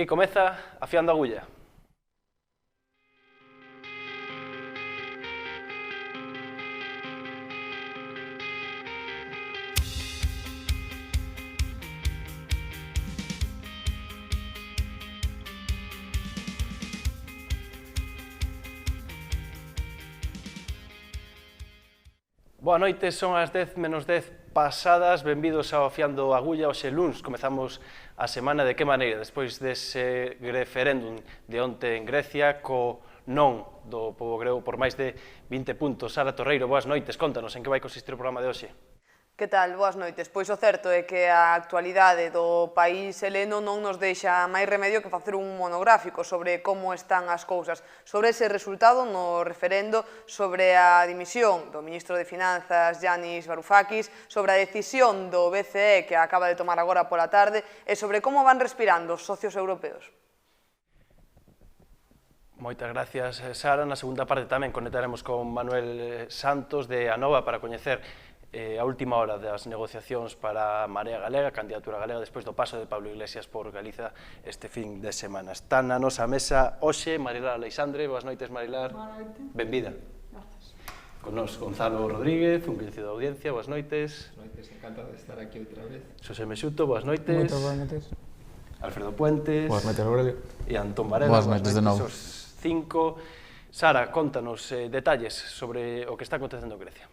Aquí comeza Afiando a Agulla. Boa noite, son as 10 menos 10 pasadas, benvidos ao Afiando a Agulla. Hoxe luns comezamos a semana de que maneira, despois dese referéndum de onte en Grecia, co non do pobo grego por máis de 20 puntos. Sara Torreiro, boas noites, contanos en que vai consistir o programa de hoxe. Que tal? Boas noites. Pois o certo é que a actualidade do país heleno non nos deixa máis remedio que facer un monográfico sobre como están as cousas, sobre ese resultado no referendo, sobre a dimisión do ministro de Finanzas, Yanis Varoufakis, sobre a decisión do BCE que acaba de tomar agora pola tarde e sobre como van respirando os socios europeos. Moitas gracias, Sara. Na segunda parte tamén conectaremos con Manuel Santos de Anova para coñecer a última hora das negociacións para a Marea Galega, a candidatura galega, despois do paso de Pablo Iglesias por Galiza este fin de semana. Está na nosa mesa hoxe Marilar Aleixandre. Boas noites, Marilar. Boa noite. Benvida. Gracias. Con nos Gonzalo Rodríguez, un coñecido da audiencia. Boas noites. Boas noites, encantado de estar aquí outra vez. Xosé Mexuto, boas noites. Moitas boas noites. Alfredo Puentes. Boas noites, Aurelio. E Antón Varela. Boas noites de novo. Os cinco. Sara, contanos detalles sobre o que está acontecendo en Grecia.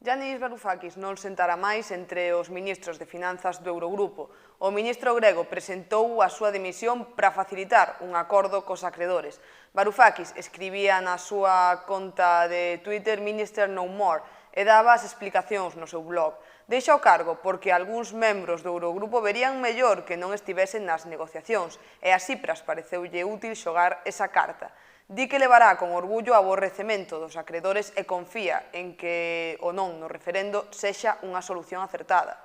Yanis Varoufakis non sentará máis entre os ministros de Finanzas do Eurogrupo. O ministro grego presentou a súa dimisión para facilitar un acordo cos acredores. Varoufakis escribía na súa conta de Twitter "Minister no more" e daba as explicacións no seu blog. Deixa o cargo porque algúns membros do Eurogrupo verían mellor que non estivesen nas negociacións e a Tsipras pareceulle útil xogar esa carta. Di que levará con orgullo o aborrecemento dos acredores e confía en que o non no referendo sexa unha solución acertada.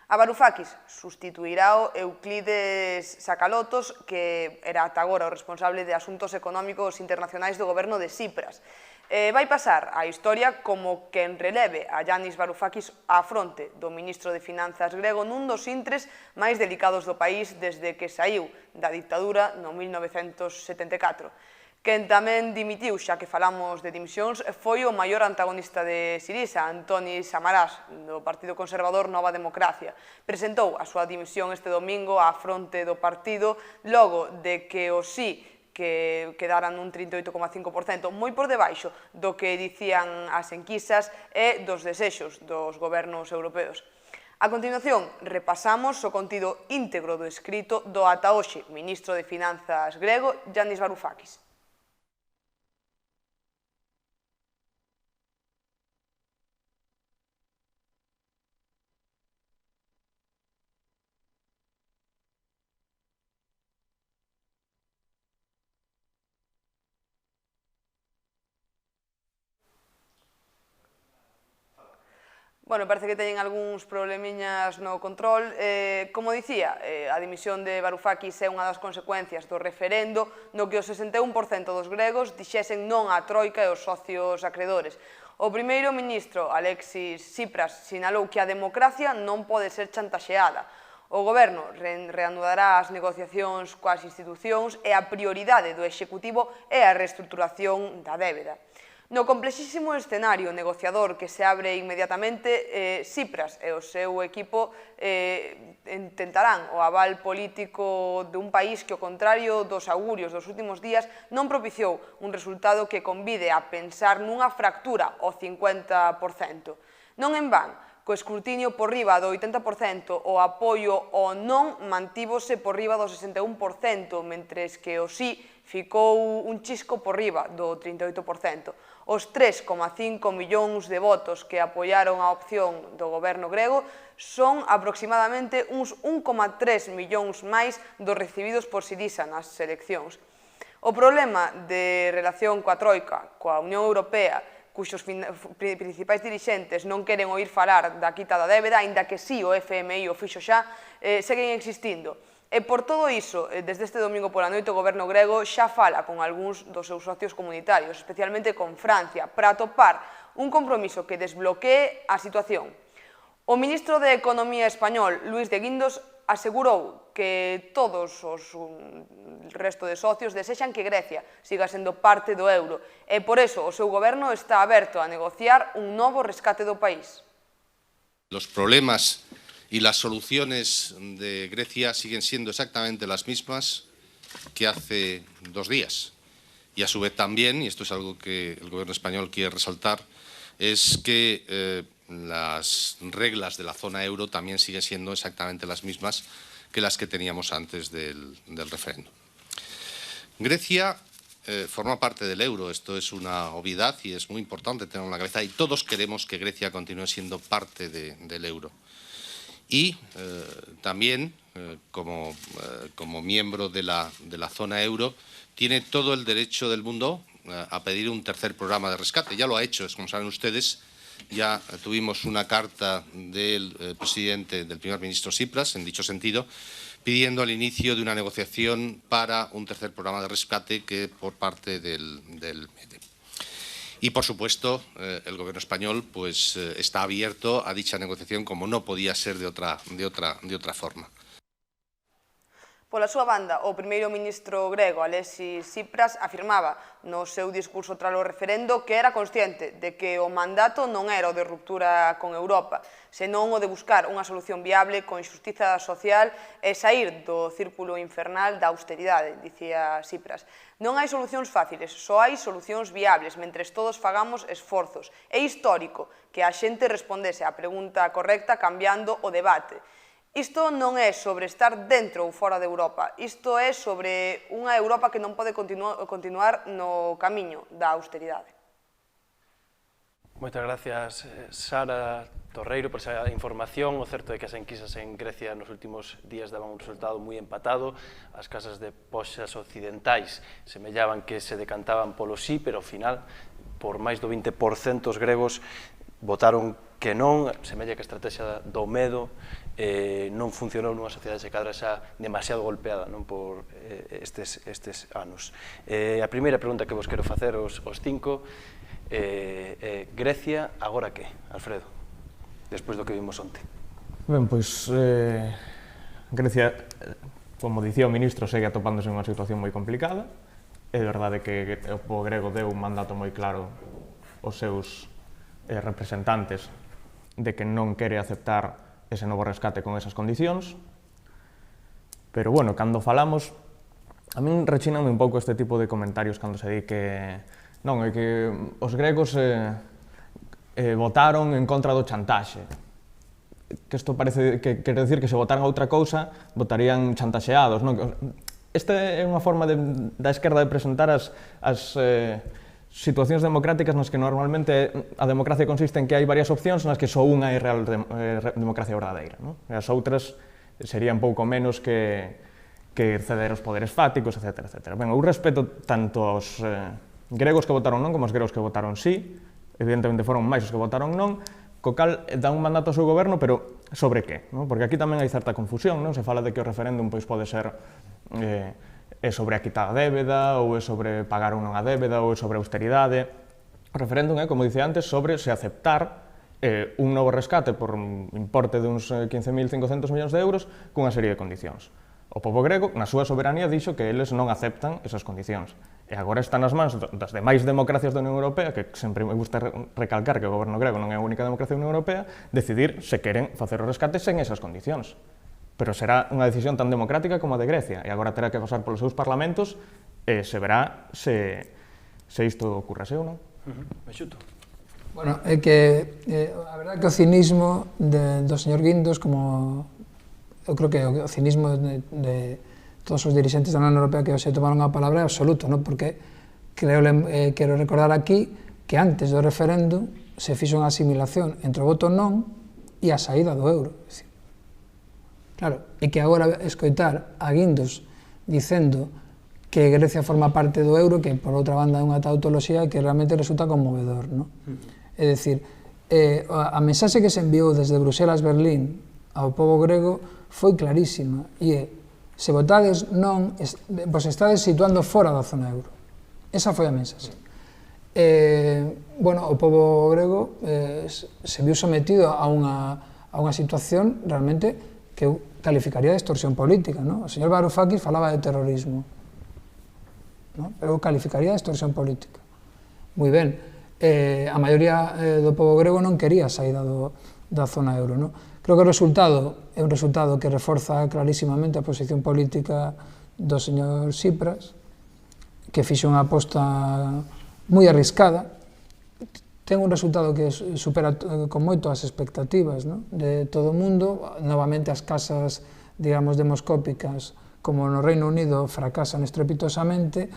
A Varoufakis sustituirá o Euclides Sakalotos, que era ata agora o responsable de asuntos económicos internacionais do goberno de Tsipras. Vai pasar a historia como quen releve a Yanis Varoufakis á fronte do ministro de Finanzas grego nun dos intres máis delicados do país desde que saíu da dictadura no 1974. Quen tamén dimitiu, xa que falamos de dimisións, foi o maior antagonista de Sirisa, Antonis Samaras, do Partido Conservador Nova Democracia. Presentou a súa dimisión este domingo á fronte do partido, logo de que o sí que quedaran nun 38,5%, moi por debaixo do que dicían as enquisas e dos desexos dos gobernos europeos. A continuación, repasamos o contido íntegro do escrito do ata hoxe ministro de Finanzas grego, Yanis Varoufakis. Bueno, parece que teñen algúns problemiñas no control. Como dicía, a dimisión de Varoufakis é unha das consecuencias do referendo no que o 61% dos gregos dixesen non á troika e os socios acredores. O primeiro ministro, Alexis Tsipras, sinalou que a democracia non pode ser chantaxeada. O goberno reanudará as negociacións coas institucións e a prioridade do executivo é a reestruturación da débeda. No complexísimo escenario negociador que se abre inmediatamente, Tsipras e o seu equipo intentarán o aval político dun país que, ao contrario dos augurios dos últimos días, non propiciou un resultado que convide a pensar nunha fractura ao 50%. Non en van, co escrutinio por riba do 80%, o apoio ao non mantívose por riba do 61%, mentres que o sí ficou un chisco por riba do 38%. Os 3,5 millóns de votos que apoiaron a opción do goberno grego son aproximadamente uns 1,3 millóns máis dos recibidos por Sirisa nas eleccións. O problema de relación coa Troika, coa Unión Europea, cuxos principais dirixentes non queren oír falar da quita da débeda, aínda que si o FMI o fixo xa, seguen existindo. E por todo iso, desde este domingo pola noite, o goberno grego xa fala con algúns dos seus socios comunitarios, especialmente con Francia, para atopar un compromiso que desbloquee a situación. O ministro de Economía español, Luis de Guindos, asegurou que todos os resto de socios desexan que Grecia siga sendo parte do euro e por eso o seu goberno está aberto a negociar un novo rescate do país. Los problemas y las soluciones de Grecia siguen siendo exactamente las mismas que hace 2 días. Y a su vez también, y esto es algo que el gobierno español quiere resaltar, es que las reglas de la zona euro también siguen siendo exactamente las mismas que las que teníamos antes del referéndum. Grecia forma parte del euro, esto es una obviedad y es muy importante tenerlo en la cabeza y todos queremos que Grecia continúe siendo parte del euro. Y también, como miembro de la zona euro, tiene todo el derecho del mundo a pedir un tercer programa de rescate. Ya lo ha hecho, como saben ustedes, ya tuvimos una carta del primer ministro Tsipras, en dicho sentido, pidiendo el inicio de una negociación para un tercer programa de rescate por parte del MEDE. Y, por supuesto, el gobierno español pues, está abierto a dicha negociación como no podía ser de otra forma. Pola súa banda, o primeiro ministro grego, Alexis Tsipras, afirmaba no seu discurso tras o referendo que era consciente de que o mandato non era o de ruptura con Europa, senón o de buscar unha solución viable con xustiza social e saír do círculo infernal da austeridade, dicía Tsipras. Non hai solucións fáciles, só hai solucións viables, mentres todos fagamos esforzos. É histórico que a xente respondese á pregunta correcta cambiando o debate. Isto non é sobre estar dentro ou fora de Europa, isto é sobre unha Europa que non pode continuar no camiño da austeridade. Moitas gracias, Sara Torreiro, por esa información. O certo é que as enquisas en Grecia nos últimos días daban un resultado moi empatado. As casas de apostas occidentais semellaban que se decantaban polo sí, pero ao final, por máis do 20% os gregos votaron que non, semella que a estrategia do medo non funcionou nunha sociedade se cadra xa demasiado golpeada por estes anos. A primeira pregunta que vos quero facer aos 5, Grecia, agora que, Alfredo, despois do que vimos onte? Ben, pois, Grecia, como dicía o ministro, segue atopándose en unha situación moi complicada. É verdade que o pobo grego deu un mandato moi claro aos seus representantes de que non quere aceptar ese novo rescate con esas condicións, pero, bueno, cando falamos, a min rechíname un pouco este tipo de comentarios cando se di que non, é que os gregos votaron en contra do chantaxe, que isto parece que quere decir que se votaran outra cousa, votarían chantaxeados, non? Esta é unha forma da esquerda de presentar as situacións democráticas nas que normalmente a democracia consiste en que hai varias opcións nas que só unha é real democracia verdadeira. As outras serían pouco menos que ceder os poderes fáticos, etc. Ben, eu respeto tanto aos gregos que votaron non como aos gregos que votaron sí, evidentemente foron máis os que votaron non, co cal dá un mandato ao seu goberno, pero sobre que? Porque aquí tamén hai certa confusión, se fala de que o referéndum pode ser é sobre a quitar a débeda, ou é sobre pagar ou non a débeda, ou é sobre a austeridade. O referéndum é, como dicía antes, sobre se aceptar un novo rescate por un importe de uns 15.500 millóns de euros cunha serie de condicións. O pobo grego, na súa soberanía, dixo que eles non aceptan esas condicións. E agora está nas mans das demais democracias da Unión Europea, que sempre me gusta recalcar que o goberno grego non é a única democracia da Unión Europea, decidir se queren facer o rescate sen esas condicións. Pero será unha decisión tan democrática como a de Grecia, e agora terá que pasar polos seus parlamentos e se verá se isto ocorrese ou non. Mexuto. Bueno, é que a verdade que o cinismo do señor Guindos, como eu creo que o cinismo de todos os dirixentes da Unión Europea que hoxe tomaron a palabra é absoluto, porque quero recordar aquí que antes do referéndum se fixo unha asimilación entre o voto non e a saída do euro. Claro, e que agora escoitar a Guindos dicendo que Grecia forma parte do euro, que por outra banda é unha tautoloxía que realmente resulta conmovedor, non? É dicir, a mensaxe que se enviou desde Bruxelas, Berlín, ao pobo grego foi clarísima, e é, se votades non, vos estades situando fora da zona euro. Esa foi a mensaxe. Bueno, o pobo grego se viu sometido a unha situación realmente que eu calificaría de extorsión política, ¿no? O señor Varoufakis falaba de terrorismo, ¿no? Pero eu calificaría de extorsión política. Moi ben, a maioría do pobo grego non quería a saída da zona euro, ¿no? Creo que o resultado é un resultado que reforza clarísimamente a posición política do señor Tsipras, que fixe unha aposta moi arriscada. Ten un resultado que supera con moito as expectativas, ¿no? De todo o mundo. Novamente as casas, digamos, demoscópicas como no Reino Unido fracasan estrepitosamente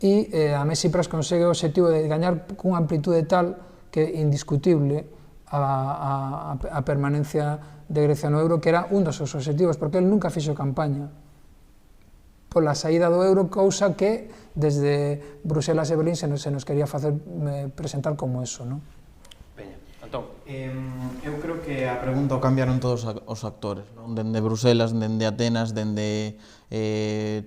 e a Messi Tsipras consegue o objetivo de gañar cunha amplitude tal que é indiscutible a permanencia de Grecia no euro, que era un dos seus objetivos, porque ele nunca fixo campaña pola saída do euro, cousa que desde Bruselas e Berlín se nos quería facer presentar como eso, non? Veña, Antón. Eu creo que a pregunta o cambiaron todos os actores, non? Dende Bruselas, dende Atenas, dende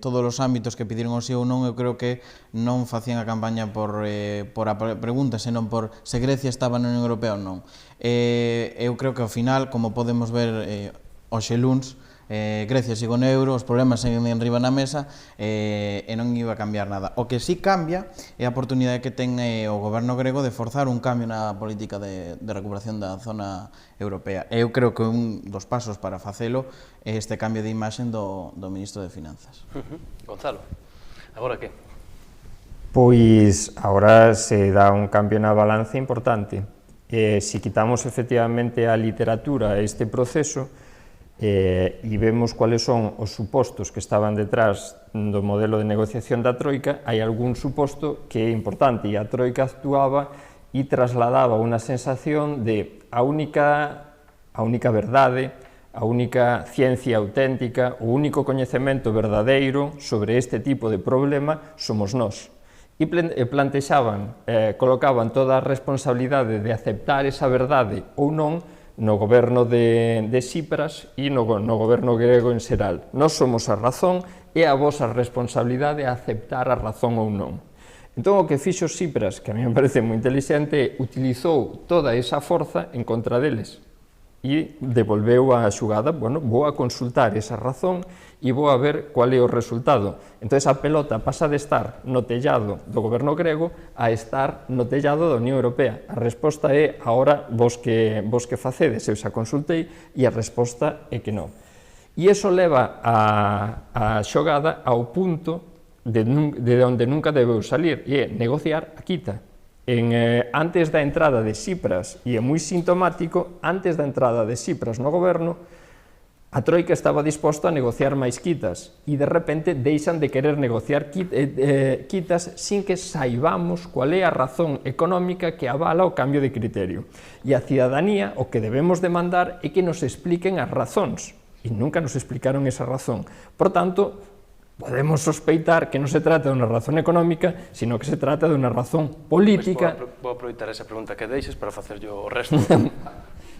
todos os ámbitos que pediron o sí ou non. Eu creo que non facían a campaña por a pregunta, senón por se Grecia estaba na Unión Europea ou non. Eu creo que ao final, como podemos ver hoxe luns, Grecia sigo no euro, os problemas seguen enriba na mesa e non iba a cambiar nada. O que sí cambia é a oportunidade que ten o goberno grego de forzar un cambio na política de recuperación da zona europea. Eu creo que un dos pasos para facelo é este cambio de imaxen do ministro de Finanzas. Gonzalo, agora que? Pois agora se dá un cambio na balanza importante. Se quitamos efectivamente a literatura a este proceso, e vemos cuáles son os supostos que estaban detrás do modelo de negociación da Troika, hai algún suposto que é importante, e a Troika actuaba e trasladaba unha sensación de a única verdade, a única ciencia auténtica, o único coñecemento verdadeiro sobre este tipo de problema somos nós. E plantexaban, colocaban toda a responsabilidade de aceptar esa verdade ou non no goberno de Tsipras e no goberno grego en xeral. Nós somos a razón e a vosa responsabilidade é aceptar a razón ou non. Entón, o que fixo Tsipras, que a mí me parece moi inteligente, utilizou toda esa forza en contra deles e devolveu a xugada, bueno, vou a consultar esa razón e vou a ver cual é o resultado. Entón, a pelota pasa de estar no tellado do goberno grego a estar no tellado da Unión Europea. A resposta é, agora, vos que facedes, eu xa consultei, e a resposta é que non. E iso leva a xogada ao punto de onde nunca debeu salir, e é negociar a quita. Antes da entrada de Tsipras, e é moi sintomático, antes da entrada de Tsipras no goberno, a Troika estaba disposta a negociar máis quitas, e de repente deixan de querer negociar quitas sin que saibamos cual é a razón económica que avala o cambio de criterio. E a cidadanía o que debemos demandar é que nos expliquen as razóns, e nunca nos explicaron esa razón. Por tanto, podemos sospeitar que non se trata de unha razón económica, sino que se trata de unha razón política. Vou aproveitar esa pregunta que deixes para facer yo o resto.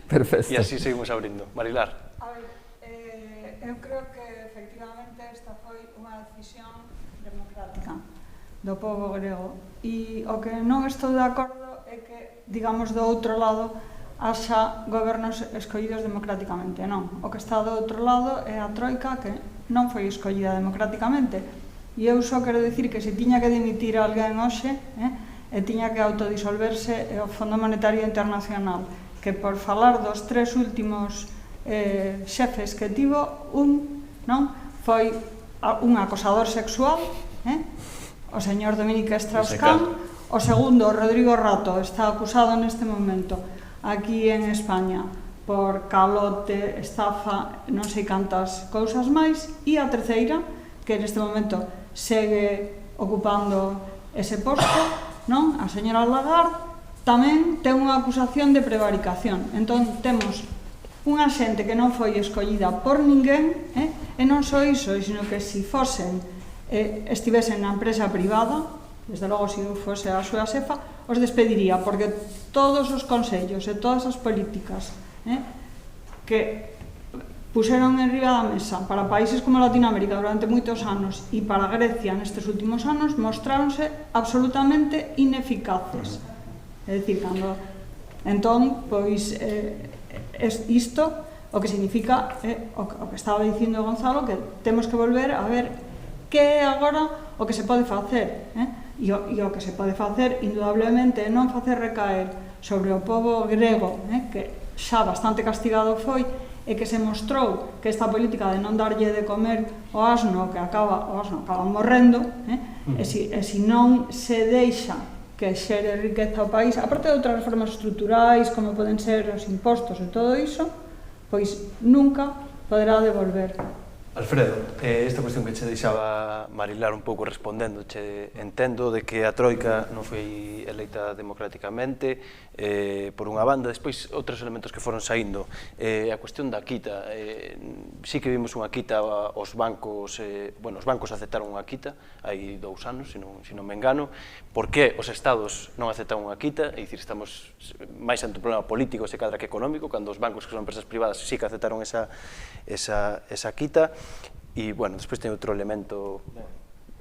Perfecto. E así seguimos abrindo. Marilar. A ver, eu creo que efectivamente esta foi unha decisión democrática do pobo grego. E o que non estou de acordo é que, digamos, do outro lado haxa gobernos escollidos democráticamente. Non, o que está do outro lado é a Troika, que non foi escollida democráticamente. E eu só quero dicir que se tiña que dimitir alguén hoxe, e tiña que autodisolverse o Fondo Monetario Internacional, que por falar dos tres últimos xefes que tivo, non foi un acosador sexual, o señor Dominique Strauss-Kahn, o segundo, Rodrigo Rato, está acusado neste momento aquí en España por calote, estafa, non sei cantas cousas máis, e a terceira, que neste momento segue ocupando ese posto, non? A señora Lagarde, tamén ten unha acusación de prevaricación. Entón, temos unha xente que non foi escollida por ninguén, e non só iso, sino que se fosen, estivesen na empresa privada, desde logo, se fose a súa xefa, os despediría, porque todos os consellos e todas as políticas que puxeron en riba da mesa para países como Latinoamérica durante moitos anos e para Grecia nestes últimos anos mostráronse absolutamente ineficaces. É dicir, cando entón, pois, isto o que significa, o que estaba dicindo Gonzalo, que temos que volver a ver que é agora o que se pode facer. E o que se pode facer, indudablemente, é non facer recaer sobre o pobo grego, que xa bastante castigado foi, e que se mostrou que esta política de non darlle de comer o asno acaba morrendo, e se non se deixa que xere riqueza ao país, aparte de outras reformas estruturais, como poden ser os impostos e todo iso, pois nunca poderá devolver. Alfredo, esta cuestión que che deixaba Marilar un pouco respondendo, che entendo de que a Troika non foi eleita democráticamente, por unha banda, despois outros elementos que foron saindo, a cuestión da quita, sí que vimos unha quita aos bancos, os bancos aceptaron unha quita hai 2 anos, se non me engano. Por que os estados non aceptan unha quita? É dicir, estamos máis ante un problema político se cadra que económico, cando os bancos que son empresas privadas sí que aceptaron esa quita. E, bueno, despois ten outro elemento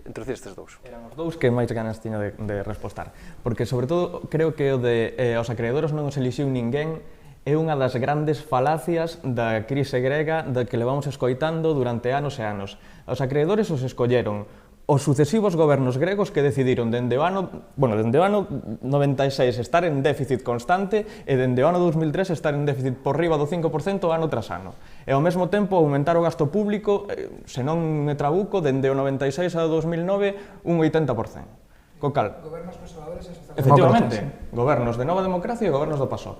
introducir estes dous. Eran os dous que máis ganas tiña de respostar, porque, sobre todo, creo que o de os acreedores non os elixiu ninguén é unha das grandes falacias da crise grega da que levamos escoitando durante anos e anos. Os acreedores os escolleron os sucesivos gobernos gregos que decidiron dende o ano 96 estar en déficit constante e dende o ano 2003 estar en déficit por riba do 5% ano tras ano. E ao mesmo tempo aumentar o gasto público, se non me trabuco, dende o 96 ao 2009 un 80%. Co cal, Gobernos conservadores e socialdemócratas. efectivamente, gobernos de Nova Democracia e gobernos do PASOK,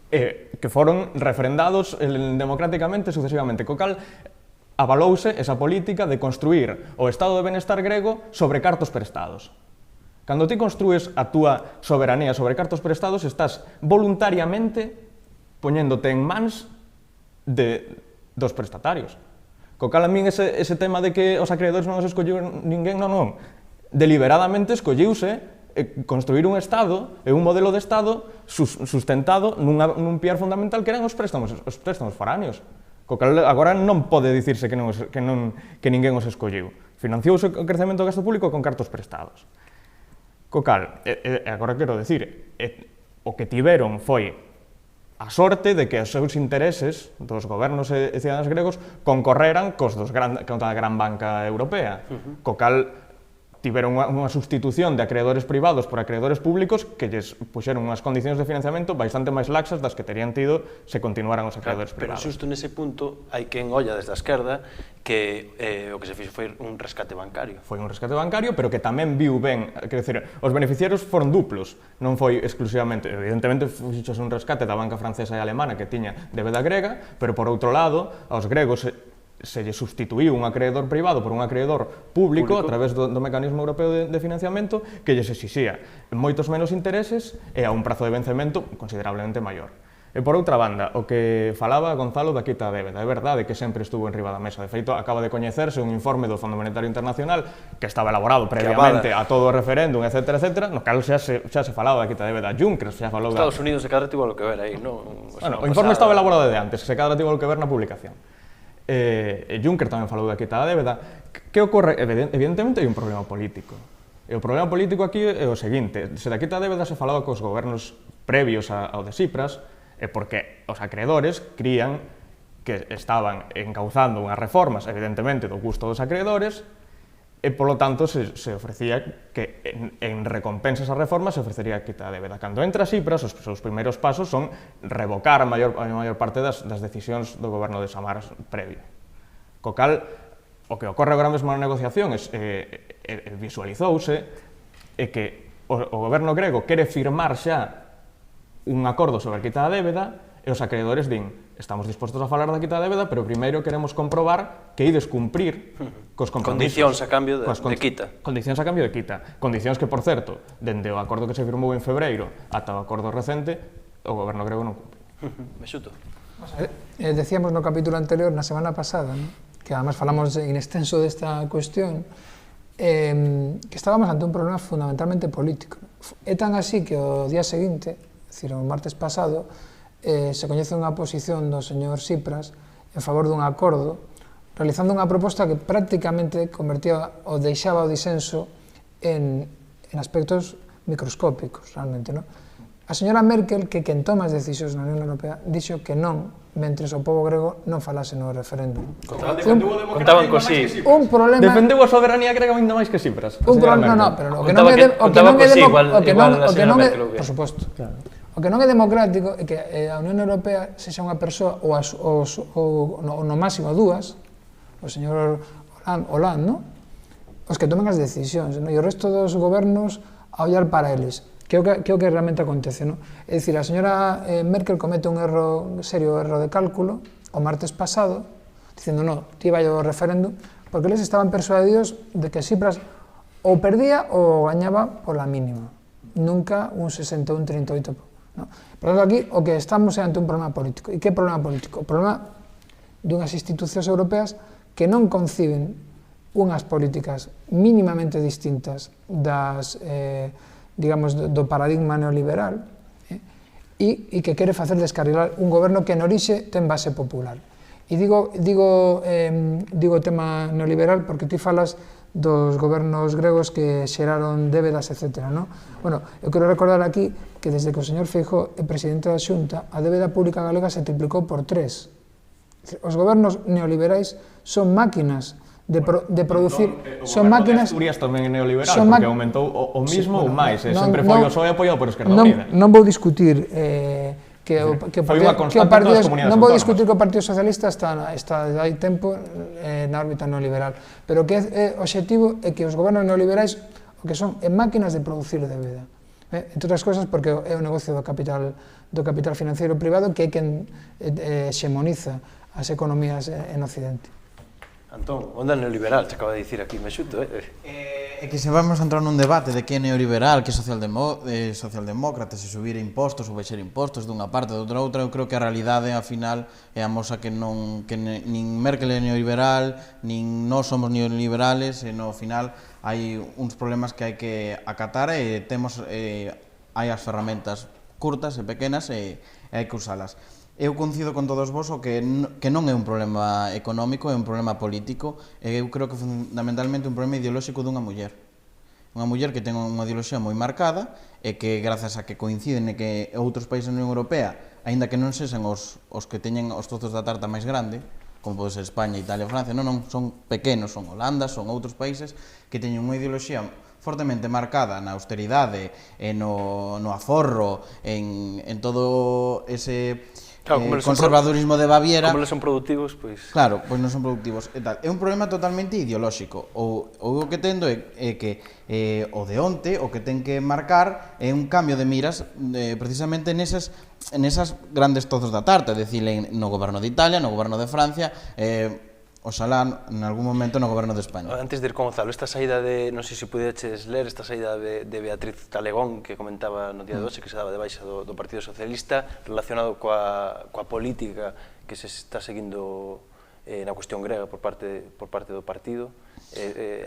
que foron referendados democráticamente sucesivamente. Co cal, avalouse esa política de construir o estado de benestar grego sobre cartos prestados. Cando ti construes a túa soberanía sobre cartos prestados, estás voluntariamente poñéndote en mans dos prestatarios. Co cal, a min ese tema de que os acreedores non os escolliu ninguén, non. Deliberadamente escolliuse construir un estado e un modelo de estado sustentado nun piar fundamental que eran os préstamos foráneos. Co cal, agora non pode dicirse que ninguén os escolliu. Financiouse o crecemento do gasto público con cartos prestados. Co cal, agora quero dicir, o que tiveron foi a sorte de que os seus intereses dos gobernos e cidadáns gregos concorreran contra a gran banca europea. Co cal, tiveron unha sustitución de acreedores privados por acreedores públicos que lles puxeron unhas condicións de financiamento bastante máis laxas das que terían tido se continuaran os acreedores privados. Pero xusto nese punto hai quen olla desde a esquerda que o que se fixo foi un rescate bancario. Foi un rescate bancario, pero que tamén viu ben, quer dizer, os beneficiarios foron duplos, non foi exclusivamente, evidentemente fixose un rescate da banca francesa e alemana que tiña débeda grega, pero por outro lado, aos gregos se lle sustituiu un acreedor privado por un acreedor público a través do mecanismo europeo de financiamento que lles exixía moitos menos intereses e a un prazo de vencemento considerablemente maior. E por outra banda, o que falaba Gonzalo da quita da débeda, é verdade que sempre estuvo en riba da mesa. De feito, acaba de coñecerse un informe do Fondo Monetario Internacional que estaba elaborado previamente a todo o referéndum, etc., no cal xa se falaba da quita da débeda. Juncker xa falou da... Estados Unidos se cadra tivo algo que ver aí, non? Bueno, o informe estaba elaborado de antes, se cadra tivo algo que ver na publicación. Juncker tamén falou da quita da débeda. Que ocorre? Evidentemente hai un problema político. E o problema político aquí é o seguinte: se da quita da débeda se falaba cos gobernos previos ao de Tsipras, é porque os acreedores crían que estaban encauzando unhas reformas, evidentemente, do gusto dos acreedores, e, polo tanto, se ofrecía que, en recompensa esa reforma, se ofrecería a quita da débeda. Cando entra Tsipras, os seus primeiros pasos son revocar a maior parte das decisións do goberno de Samaras previo. Co cal, o que ocorre agora mesmo na negociación visualizouse é que o goberno grego quere firmar xa un acordo sobre a quita da débeda e os acreedores din: estamos dispostos a falar da quita da débeda, pero primeiro queremos comprobar que ides cumprir cos compromisos. Condicións a cambio de quita. Condicións a cambio de quita. Condicións que, por certo, dende o acordo que se firmou en febreiro ata o acordo recente, o goberno grego non cumpre. Mexuto. Decíamos no capítulo anterior, na semana pasada, ¿no?, que además falamos in extenso desta cuestión, que estábamos ante un problema fundamentalmente político. É tan así que o día seguinte, é dicir, o martes pasado, se coñece unha posición do señor Tsipras en favor dun acordo, realizando unha proposta que prácticamente convertía ou deixaba o disenso en aspectos microscópicos, realmente, ¿no? A señora Merkel, que quen toma as decisións na Unión Europea, dixo que non, mentres o povo grego non falase no referéndum. Contaban co sí. Un problema... Defendeu a soberanía grega ainda máis que Cipras. Un problema, no, pero o que non é por suposto. O que non é democrático é que a Unión Europea sexa unha persoa ou no máximo dúas, o señor Hollande, non? Os que toman as decisións, e o resto dos gobernos a ollar para eles. Que é o que realmente acontece, non? É dicir, a señora Merkel comete un serio erro de cálculo o martes pasado, dicindo, non, ti vai ao referéndum, porque eles estaban persuadidos de que Tsipras ou perdía ou gañaba pola mínima. Nunca un 60 ou un 38. No? Por tanto, aquí o que estamos é ante un problema político. E que problema político? O problema dunhas institucións europeas que non conciben unhas políticas mínimamente distintas das digamos, do paradigma neoliberal, e que quere facer descarrilar un goberno que en orixe ten base popular. E digo o tema neoliberal porque ti falas dos gobernos gregos que xeraron débedas, etc. No? Bueno, eu quero recordar aquí que desde que o señor Feijóo é presidente da Xunta, a débeda pública galega se triplicou por 3. Os gobernos neoliberais son máquinas de producir, son máquinas... Asturias tamén é neoliberal, porque aumentou o mismo ou máis, sempre foi o PSOE apoiado por Esquerda Unida. Non vou discutir que o Partido Socialista está hai tempo na órbita neoliberal, pero que é obxectivo é que os gobernos neoliberais o que son é máquinas de producir débeda. Entre outras cousas porque é o negocio do capital financiero privado que é quen xemoniza as economías en Occidente. Antón, onda neoliberal, te acaba de dicir aquí, me xuto, É que se vamos a entrar nun debate de que é neoliberal, que é socialdemócrata, se subir impostos ou baixar impostos dunha parte ou outra, eu creo que a realidade, ao final, é a mosa que nin Merkel é neoliberal, nin nós somos neoliberales, e no final hai uns problemas que hai que acatar e hai as ferramentas curtas e pequenas e hai que usalas. Eu coincido con todos vos o que non é un problema económico, é un problema político, e eu creo que é fundamentalmente un problema ideolóxico dunha muller. Unha muller que ten unha ideoloxía moi marcada e que, grazas a que coinciden e que outros países da Unión Europea, aínda que non sexan os que teñen os trozos da tarta máis grande, como pode ser España, Italia, Francia, non, son pequenos, son Holanda, son outros países que teñen unha ideoloxía fortemente marcada na austeridade, no aforro, en todo ese... conservadurismo de Baviera. Como non son productivos, pois... Claro, pois non son productivos e tal. É un problema totalmente ideolóxico. O que tendo é que o de onte, o que ten que marcar é un cambio de miras precisamente nesas grandes trozos da tarta, é dicir, no goberno de Italia, no goberno de Francia, oxalá en algún momento no goberno de España. Antes de ir con Gonzalo, esta saída de, non sei se pudeches ler, esta saída de Beatriz Talegón que comentaba no día de hoxe, que se daba de baixa do Partido Socialista, relacionado coa política que se está seguindo na cuestión grega por parte do partido.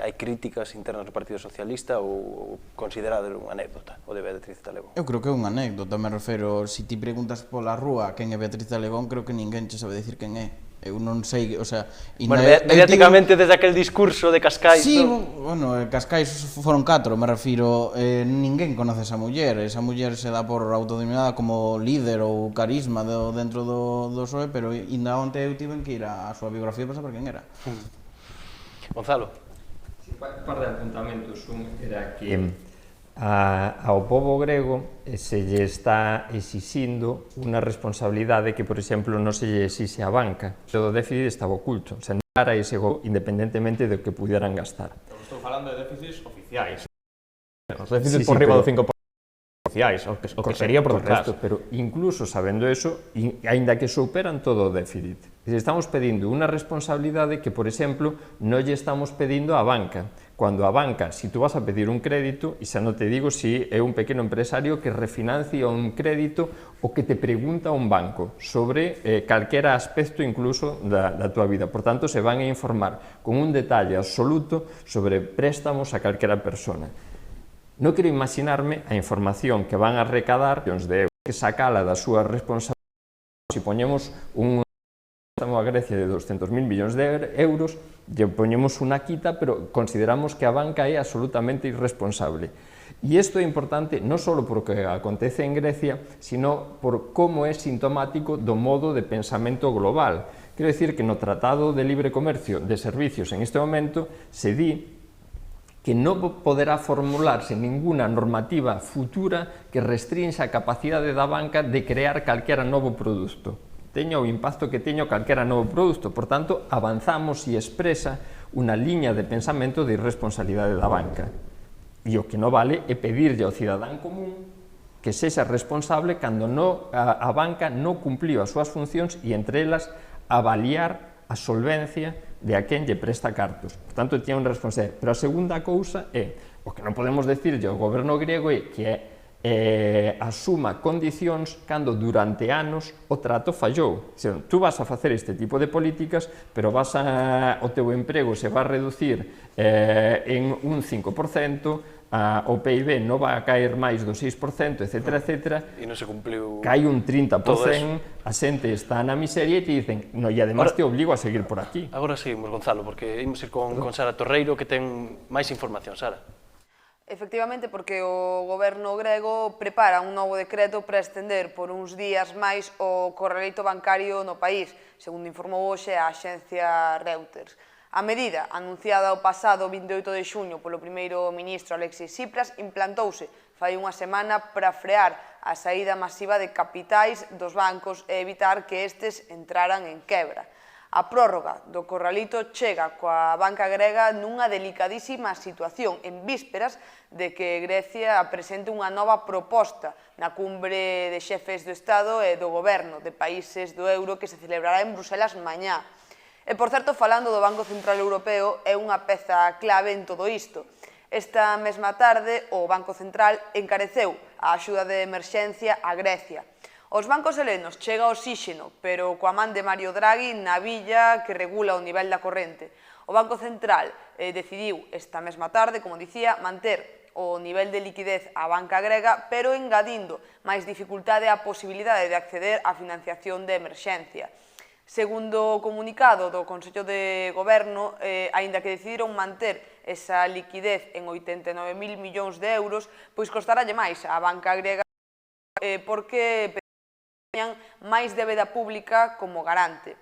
Hai críticas internas do Partido Socialista ou considerado unha anécdota o de Beatriz Talegón? Eu creo que é unha anécdota, me refero, se ti preguntas pola rúa quen é Beatriz Talegón, creo que ninguén che sabe decir quen é. Eu non sei, o sea... Bueno, mediáticamente desde aquel discurso de Cascais... Sí, bueno, Cascais foron 4, me refiro, ninguén conoce esa muller se dá por autodenominada como líder ou carisma dentro do PSOE, pero ainda onte eu tiven que ir á súa biografía para saber quen era. Gonzalo. Un par de apuntamentos, un era que... Ao pobo grego se lle está exixindo unha responsabilidade que, por exemplo, non se lle exixe á banca. O déficit estaba oculto, se negara ese independentemente do que pudieran gastar. Estou falando de déficits oficiais. Os déficits por riba do 5% oficiais, o que sería por detrás. Pero incluso sabendo eso, aínda que superan todo o déficit, estamos pedindo unha responsabilidade que, por exemplo, non lle estamos pedindo á banca. Cando a banca, si tú vas a pedir un crédito, e xa non te digo si é un pequeno empresario que refinancia un crédito o que te pregunta un banco sobre calquera aspecto incluso da tua vida. Por tanto, se van a informar con un detalle absoluto sobre préstamos a calquera persona. Non quero imaginarme a información que van a recadar de euros, que sacala da súa responsabilidade. Se poñemos un préstamo a Grecia de 200.000 millóns de euros, lle poñemos unha quita, pero consideramos que a banca é absolutamente irresponsable. E isto é importante non só por que acontece en Grecia, sino por como é sintomático do modo de pensamento global. Quero dicir que no Tratado de Libre Comercio de Servicios en este momento se di que non poderá formularse ninguna normativa futura que restrinxa a capacidade da banca de crear calquera novo produto. Teña o impacto que teña calquera novo produto. Por tanto, avanzamos e expresa unha liña de pensamento de irresponsabilidade da banca. E o que non vale é pedirlle ao cidadán común que sexa responsable cando a banca non cumpliu as súas funcións e entre elas avaliar a solvencia de a quen lle presta cartos. Por tanto, tiña unha responsabilidade. Pero a segunda cousa é, o que non podemos decirlle ao goberno griego é que asuma condicións cando durante anos o trato fallou. Tú vas a facer este tipo de políticas, pero o teu emprego se va a reducir en un 5%, o PIB non va a caer máis do 6%, etc. E non se cumpliu... Cae un 30%, a xente está na miseria e te dicen, e además te obligo a seguir por aquí. Agora seguimos, Gonzalo, porque imos ir con Sara Torreiro, que ten máis información. Sara. Efectivamente, porque o goberno grego prepara un novo decreto para estender por uns días máis o corralito bancario no país, segundo informou hoxe a axencia Reuters. A medida, anunciada o pasado 28 de xuño polo primeiro ministro Alexis Tsipras, implantouse fai unha semana para frear a saída masiva de capitais dos bancos e evitar que estes entraran en quebra. A prórroga do corralito chega coa banca grega nunha delicadísima situación en vísperas de que Grecia presente unha nova proposta na cumbre de xefes do Estado e do goberno de países do euro que se celebrará en Bruselas mañá. E, por certo, falando do Banco Central Europeo, é unha peza clave en todo isto. Esta mesma tarde, o Banco Central encareceu a axuda de emerxencia a Grecia. Aos bancos helenos chega oxíxeno, pero coa man de Mario Draghi na billa que regula o nivel da corrente. O Banco Central decidiu esta mesma tarde, como dicía, manter o nivel de liquidez á banca grega, pero engadindo máis dificultade á posibilidade de acceder á financiación de emerxencia. Segundo o comunicado do Consello de Goberno, aínda que decidiron manter esa liquidez en 89.000 millóns de euros, pois costarálle máis á banca grega porque teñan máis débeda pública como garante.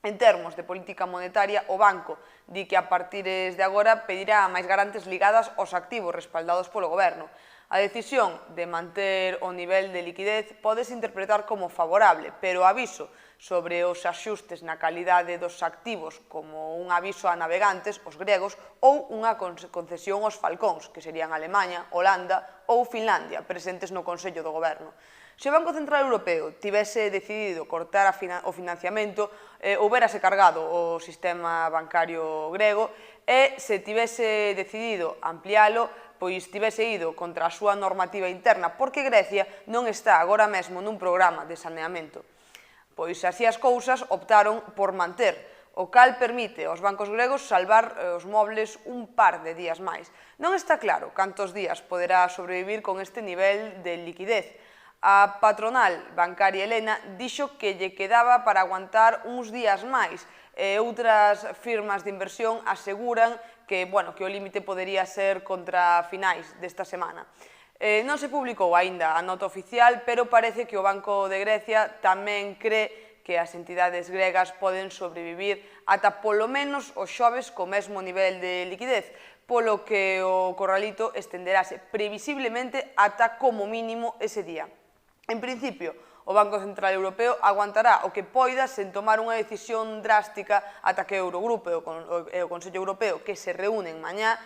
En termos de política monetaria, o banco di que a partir de agora pedirá máis garantes ligadas aos activos respaldados polo goberno. A decisión de manter o nivel de liquidez pódese interpretar como favorable, pero o aviso sobre os axustes na calidade dos activos como un aviso a navegantes, os gregos, ou unha concesión aos falcóns, que serían Alemanha, Holanda ou Finlandia, presentes no Consello do Goberno. Se o Banco Central Europeo tivese decidido cortar o financiamento, houbérase cargado o sistema bancario grego e se tivese decidido ampliálo, pois tivese ido contra a súa normativa interna, porque Grecia non está agora mesmo nun programa de saneamento. Pois así as cousas optaron por manter, o cal permite aos bancos gregos salvar os mobles un par de días máis. Non está claro cantos días poderá sobrevivir con este nivel de liquidez. A patronal bancaria helena dixo que lle quedaba para aguantar uns días máis e outras firmas de inversión aseguran que o límite podería ser contra finais desta semana. Non se publicou aínda a nota oficial, pero parece que o Banco de Grecia tamén cree que as entidades gregas poden sobrevivir ata polo menos os xoves co mesmo nivel de liquidez, polo que o corralito estenderase previsiblemente ata como mínimo ese día. En principio, o Banco Central Europeo aguantará o que poida sen tomar unha decisión drástica ata que o Eurogrupo e o Consello Europeo, que se reúnen mañá,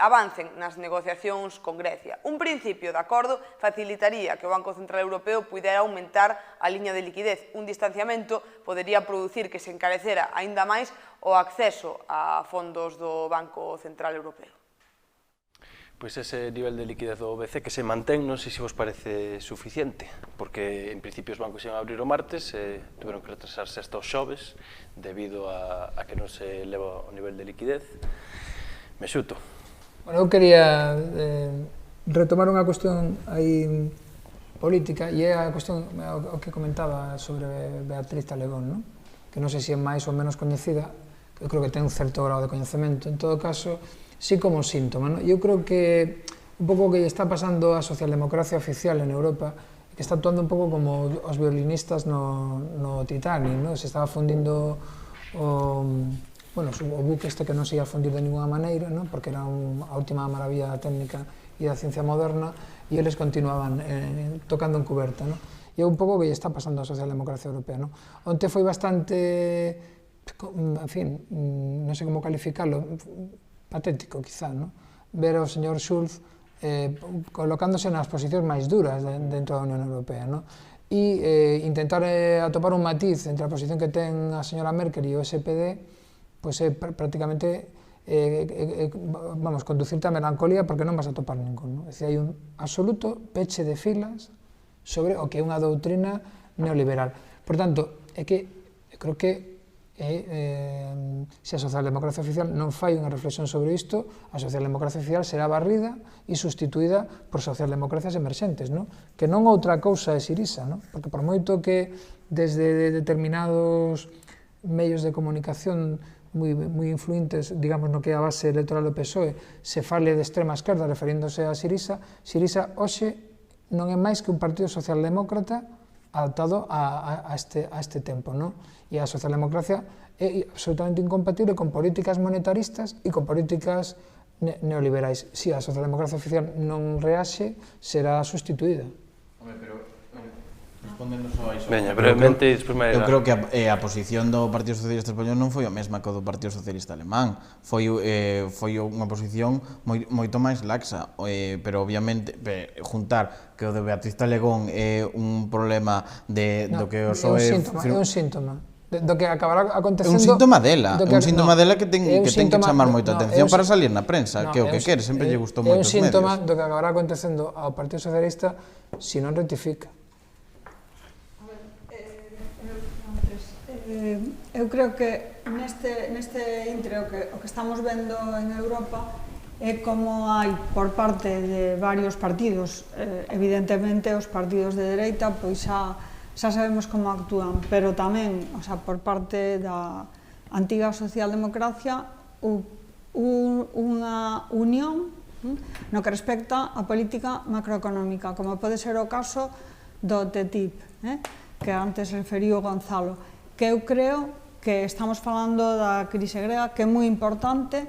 avancen nas negociacións con Grecia. Un principio de acordo facilitaría que o Banco Central Europeo pudera aumentar a liña de liquidez. Un distanciamento podería producir que se encarecera aínda máis o acceso a fondos do Banco Central Europeo. Pois ese nivel de liquidez do BCE que se mantén, non sei se vos parece suficiente, porque en principio os bancos iban a abrir o martes e tuveron que retrasarse hasta os xoves debido a que non se eleva o nivel de liquidez. Me xuto. Bueno, eu quería retomar unha cuestión aí política e é a cuestión o que comentaba sobre Beatriz Talegón, non? Que non sei se é máis ou menos coñecida, que eu creo que ten un certo grado de coñecemento, en todo caso, sí como síntoma, non? Eu creo que un pouco o que está pasando a socialdemocracia oficial en Europa, que está actuando un pouco como os violinistas no Titanic, no? Se estaba fundindo o buque este que non se ia fundir de ninguna maneira, no? Porque era a última maravilla técnica e da ciencia moderna, e eles continuaban tocando en cuberta, no? E é un pouco o que está pasando a socialdemocracia europea, no? Onte foi bastante, en fin, non sei como calificarlo, patético, quizá, no? Ver ao señor Schulz colocándose nas posicións máis duras dentro da Unión Europea, no? E intentar atopar un matiz entre a posición que ten a señora Merkel e o SPD, pois é prácticamente, vamos, conducirte a melancolía porque non vas a topar ningún, no? É dicir, hai un absoluto peche de filas sobre o que é unha doutrina neoliberal. Por tanto, é que, creo que se a socialdemocracia oficial non fai unha reflexión sobre isto, a socialdemocracia oficial será barrida e sustituída por socialdemocracias emerxentes, no? Que non outra cousa é Syriza, no? Porque por moito que desde determinados medios de comunicación moi influentes, digamos, no que é a base electoral do PSOE, se fale de extrema esquerda referíndose a Syriza, Syriza hoxe non é máis que un partido socialdemócrata adaptado a este tempo, no? E a socialdemocracia é absolutamente incompatible con políticas monetaristas e con políticas neoliberais. Si a socialdemocracia oficial non reaxe, será sustituída. Home, pero respondendo só a iso. Veña, brevemente, eu creo que a posición do Partido Socialista Español non foi a mesma que o do Partido Socialista Alemán. Foi unha posición moito máis laxa, pero obviamente juntar que o de Beatriz Talegón é un problema do que o PSOE... É un síntoma do que acabará acontecendo... É un síntoma dela, que ten que chamar moita atención para salir na prensa, que é o que quere, sempre lle gustou moito os medios. É un síntoma do que acabará acontecendo ao Partido Socialista se non rectifica. Eu creo que neste intre o que estamos vendo en Europa é como hai por parte de varios partidos, evidentemente os partidos de dereita pois xa sabemos como actúan, pero tamén, por parte da antiga socialdemocracia unha unión no que respecta a política macroeconómica, como pode ser o caso do TTIP, que antes referiu Gonzalo, que eu creo que estamos falando da crise grega, que é moi importante,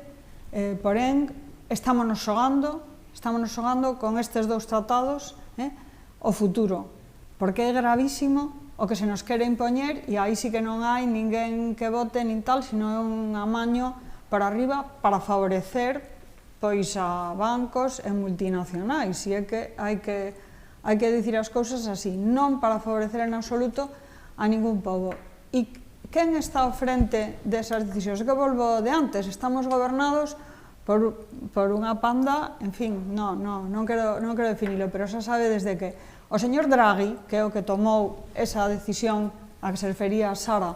porén, estámonos xogando con estes dous tratados o futuro, porque é gravísimo o que se nos quere impoñer e aí sí que non hai ninguén que vote nin tal, sino é un amaño para arriba para favorecer pois a bancos e multinacionais, e é que hai que dicir as cousas así, non para favorecer en absoluto a ningún pobo. E quen está ao frente desas decisións? Que volvo de antes, estamos gobernados por unha panda, en fin, non quero definilo, pero xa sabe desde que o señor Draghi, que é o que tomou esa decisión a que se refería a Sara,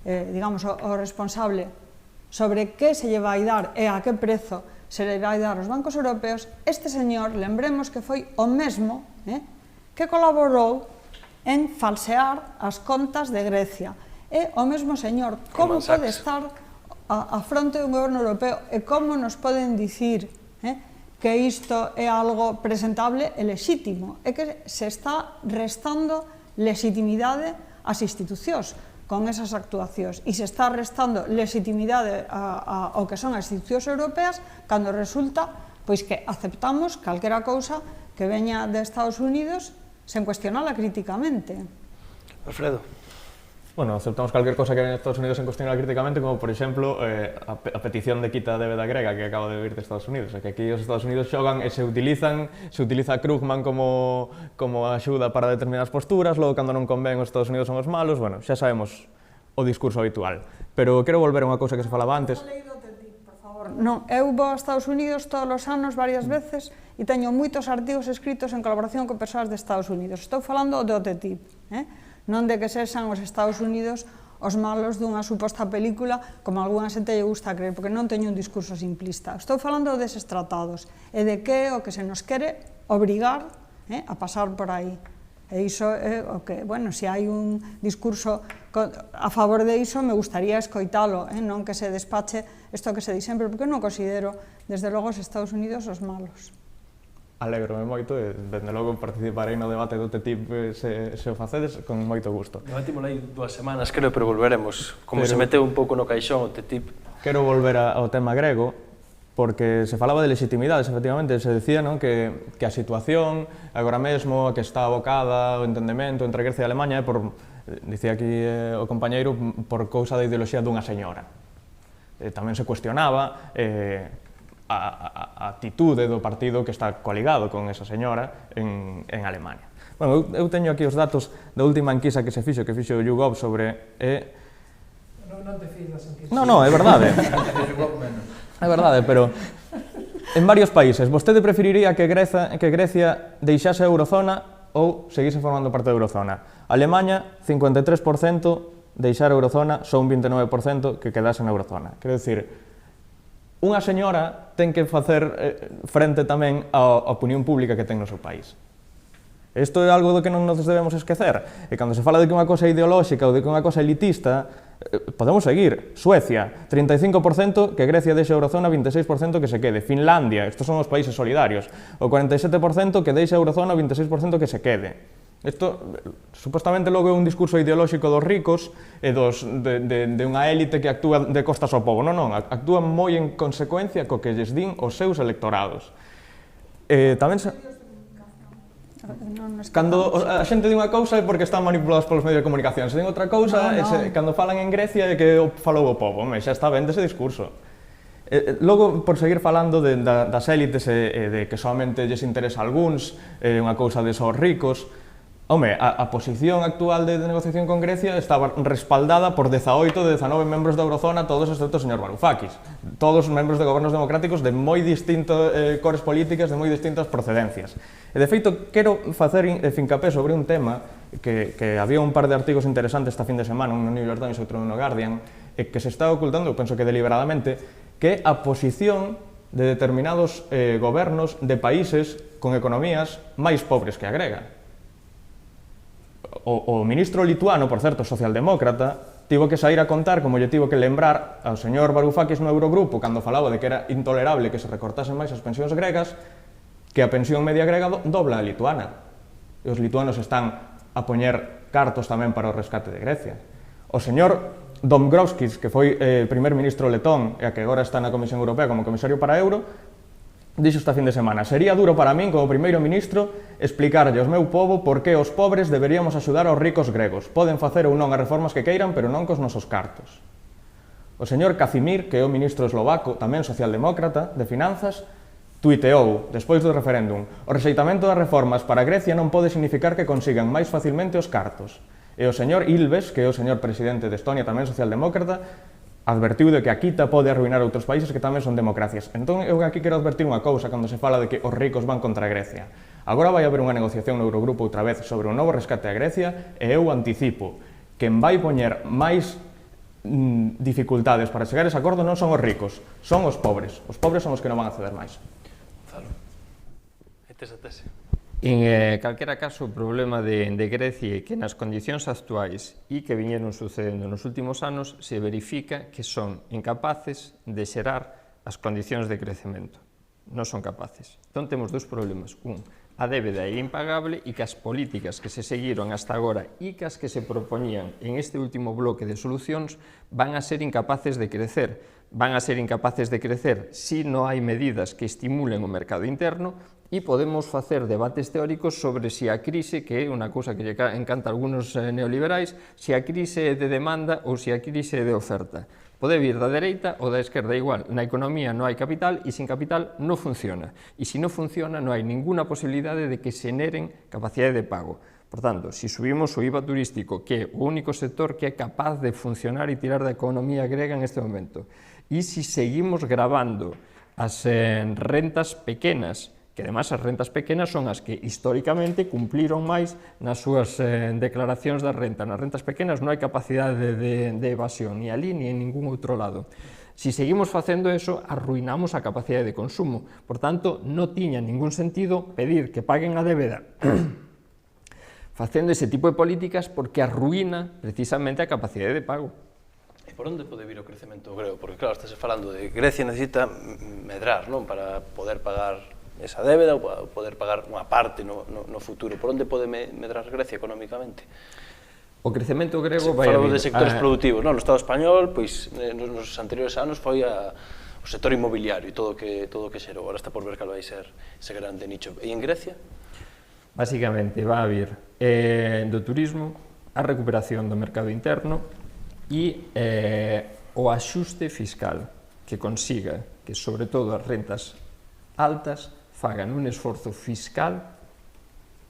digamos, o responsable, sobre que se lle vai dar e a que prezo se lle vai dar aos bancos europeos, este señor, lembremos que foi o mesmo que colaborou en falsear as contas de Grecia. É o mesmo señor. Como pode estar a fronte dun goberno europeo e como nos poden dicir que isto é algo presentable e lexítimo? É que se está restando legitimidade ás institucións con esas actuacións e se está restando legitimidade ao que son as institucións europeas cando resulta pois que aceptamos calquera cousa que veña de Estados Unidos sen cuestionala críticamente. Alfredo. Bueno, aceptamos calquer cosa que venga de Estados Unidos en cuestionar críticamente, como, por exemplo, a petición de quita da débeda grega que acaba de vir de Estados Unidos. Que aquí os Estados Unidos xogan e se utiliza Krugman como axuda para determinadas posturas, logo, cando non convén, os Estados Unidos son os malos, bueno, xa sabemos o discurso habitual. Pero quero volver a unha cousa que se falaba antes. Non, eu vou a Estados Unidos todos os anos varias veces e teño moitos artigos escritos en colaboración con persoas de Estados Unidos. Estou falando do TTIP, non de que sexan os Estados Unidos os malos dunha suposta película, como a alguna xente lle gusta creer, porque non teño un discurso simplista. Estou falando deses tratados e de que é o que se nos quere obrigar a pasar por aí. E iso é o que, bueno, se hai un discurso a favor de iso, me gustaría escoitalo, non que se despache isto que se di sempre, porque non considero, desde logo, os Estados Unidos os malos. Alegrome moito e, dende logo, participarei no debate do TTIP se o facedes con moito gusto. Debatimos aí 2 semanas, creo, pero volveremos. Como se meteu un pouco no caixón o TTIP. Quero volver ao tema grego, porque se falaba de legitimidades, efectivamente, se decía que a situación, agora mesmo, que está abocada o entendemento entre Grecia e Alemanha, dicía aquí o compañeiro, por cousa da ideoloxía dunha señora. Tamén se cuestionaba a actitude do partido que está coligado con esa señora en Alemania. Bueno, eu teño aquí os datos da última enquisa que se fixo o YouGov sobre... Non te fíes das enquisas. Non, é verdade. É verdade, pero en varios países, vostede preferiría que Grecia deixase a eurozona ou seguise formando parte da eurozona? Alemanha, 53% deixar a eurozona, só un 29% que quedase na eurozona. Quero dicir, unha señora ten que facer frente tamén á opinión pública que ten no seu país. Isto é algo do que non nos debemos esquecer. E cando se fala de que unha cosa é ideolóxica ou de que unha cosa é elitista, podemos seguir. Suecia, 35% que Grecia deixe a eurozona, 26% que se quede. Finlandia, estos son os países solidarios, o 47% que deixe a eurozona, 26% que se quede. Isto, supostamente, logo é un discurso ideolóxico dos ricos e de unha élite que actúa de costas ao pobo. Non, actúa moi en consecuencia co que lles din os seus electorados. Tamén se... Cando a xente di unha cousa é porque están manipulados polos medios de comunicación, se din outra cousa, cando falan en Grecia é que falou o pobo, xa está ben dese discurso. Logo, por seguir falando das élites e de que solamente lles interesa a algúns, unha cousa de só ricos, a posición actual de negociación con Grecia estaba respaldada por 18 de 19 membros da eurozona, todos excepto o señor Varoufakis. Todos membros de gobernos democráticos de moi distintas cores políticas, de moi distintas procedencias. E, de feito, quero facer fincapé sobre un tema que había un par de artigos interesantes esta fin de semana, un no New York Times e outro no Guardian, e que se está ocultando, penso que deliberadamente, que é a posición de determinados gobernos de países con economías máis pobres que a grega. O ministro lituano, por certo, socialdemócrata, tivo que sair a contar, como lle tivo que lembrar ao señor Varoufakis no Eurogrupo, cando falaba de que era intolerable que se recortasen máis as pensións gregas, que a pensión media grega dobla a lituana. E os lituanos están a poñer cartos tamén para o rescate de Grecia. O señor Dombrovskis, que foi primer ministro letón e que agora está na Comisión Europea como comisario para Euro, dixo esta fin de semana: sería duro para min, como primeiro ministro, explicarlle aos meu povo por que os pobres deberíamos axudar aos ricos gregos. Poden facer ou non as reformas que queiran, pero non cos nosos cartos. O señor Kazimir, que é o ministro eslovaco, tamén socialdemócrata, de Finanzas, tuiteou, despois do referéndum: o rexeitamento das reformas para Grecia non pode significar que consigan máis facilmente os cartos. E o señor Ilves, que é o señor presidente de Estonia, tamén socialdemócrata, advertiu de que a quita pode arruinar outros países que tamén son democracias. Entón, eu aquí quero advertir unha cousa cando se fala de que os ricos van contra Grecia. Agora vai haber unha negociación no Eurogrupo outra vez sobre un novo rescate a Grecia e eu anticipo que vai poñer máis dificultades para chegar a ese acordo non son os ricos, son os pobres. Os pobres son os que non van a ceder máis. Gonzalo, esa tese. En calquera caso, o problema de Grecia é que nas condicións actuais e que viñeron sucedendo nos últimos anos se verifica que son incapaces de xerar as condicións de crecemento. Non son capaces. Entón temos dous problemas. Un, a débeda é impagable e que as políticas que se seguiron hasta agora e que as que se propoñían en este último bloque de solucións van a ser incapaces de crecer. Van a ser incapaces de crecer se non hai medidas que estimulen o mercado interno e podemos facer debates teóricos sobre se a crise, que é unha cousa que lle encanta a algunos neoliberais, se a crise é de demanda ou se a crise é de oferta. Pode vir da dereita ou da esquerda, igual. Na economía non hai capital e sin capital non funciona. E se non funciona non hai ninguna posibilidade de que se generen capacidade de pago. Por tanto, se subimos o IVA turístico, que é o único sector que é capaz de funcionar e tirar da economía grega en este momento, e se seguimos gravando as rentas pequenas, que además as rentas pequenas son as que históricamente cumpliron máis nas súas declaracións da renta. Nas rentas pequenas non hai capacidade de evasión, ni ali ni en ningún outro lado. Se seguimos facendo eso, arruinamos a capacidade de consumo. Por tanto, non tiña ningún sentido pedir que paguen a débeda facendo ese tipo de políticas porque arruina precisamente a capacidade de pago. E por onde pode vir o crecemento grego? Porque claro, estás falando de Grecia necesita medrar, non, para poder pagar esa débeda ou poder pagar unha parte no futuro. Por onde pode medrar Grecia económicamente? O crecemento grego vai a vir... Falamos de sectores productivos, no Estado español, pois nos anteriores anos foi o sector inmobiliario e todo o que xerou. Agora está por ver cal vai ser ese grande nicho. E en Grecia? Básicamente va a vir do turismo, a recuperación do mercado interno e o axuste fiscal que consiga que, sobre todo, as rentas altas fagan un esforzo fiscal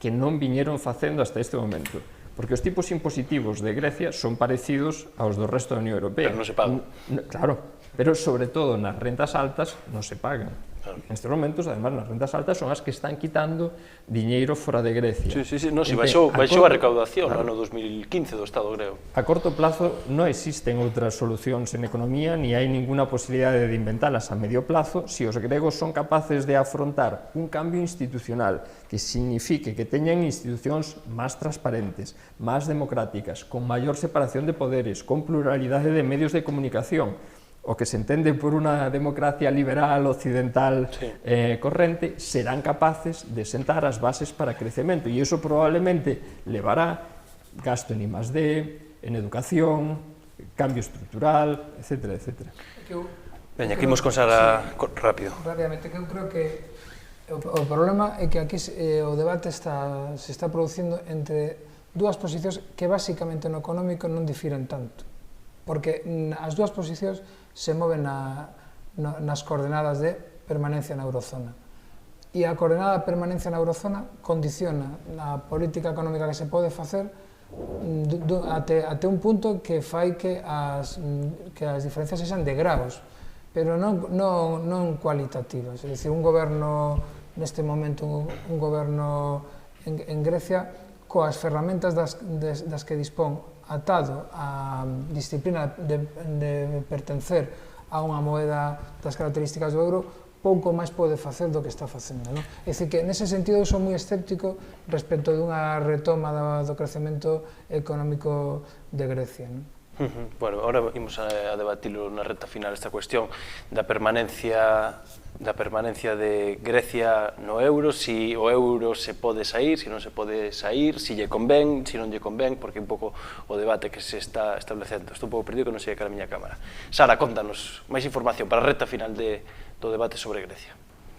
que non viñeron facendo hasta este momento. Porque os tipos impositivos de Grecia son parecidos aos do resto da Unión Europea. Pero non se pagan. Claro, pero sobre todo nas rentas altas non se pagan. En estes momentos, además, nas rentas altas son as que están quitando diñeiro fora de Grecia. Sí, no, se baixou a recaudación no ano 2015 do Estado grego. A corto plazo non existen outras solucións en economía, ni hai ninguna posibilidade de inventalas a medio plazo se os gregos son capaces de afrontar un cambio institucional que signifique que teñan institucións máis transparentes, máis democráticas, con maior separación de poderes, con pluralidade de medios de comunicación, o que se entende por unha democracia liberal, occidental, corrente, serán capaces de sentar as bases para crecemento. E iso probablemente levará gasto en I+D, en educación, cambio estrutural, etc. Veña, aquí imos con Sara rápido. Rápidamente, que eu creo que o problema é que aquí o debate se está producindo entre dúas posicións que basicamente no económico non difiren tanto. Porque as dúas posicións se moven nas coordenadas de permanencia na eurozona. E a coordenada de permanencia na eurozona condiciona a política económica que se pode facer até un punto que fai que as diferencias sexan de graus, pero non cualitativas. É dicir, un goberno, neste momento, un goberno en Grecia, coas ferramentas das que dispón, atado á disciplina de pertencer a unha moeda das características do euro, pouco máis pode facer do que está facendo. É dicir, que nese sentido eu sou moi escéptico respecto dunha retoma do crecemento económico de Grecia. Bueno, ahora imos a debatilo na reta final esta cuestión da permanencia de Grecia no euro, si o euro se pode sair, si non se pode sair, si lle convén, si non lle convén, porque un pouco o debate que se está establecendo. Estou un pouco perdido que non sei que a miña cámara. Sara, contanos máis información para a reta final do debate sobre Grecia.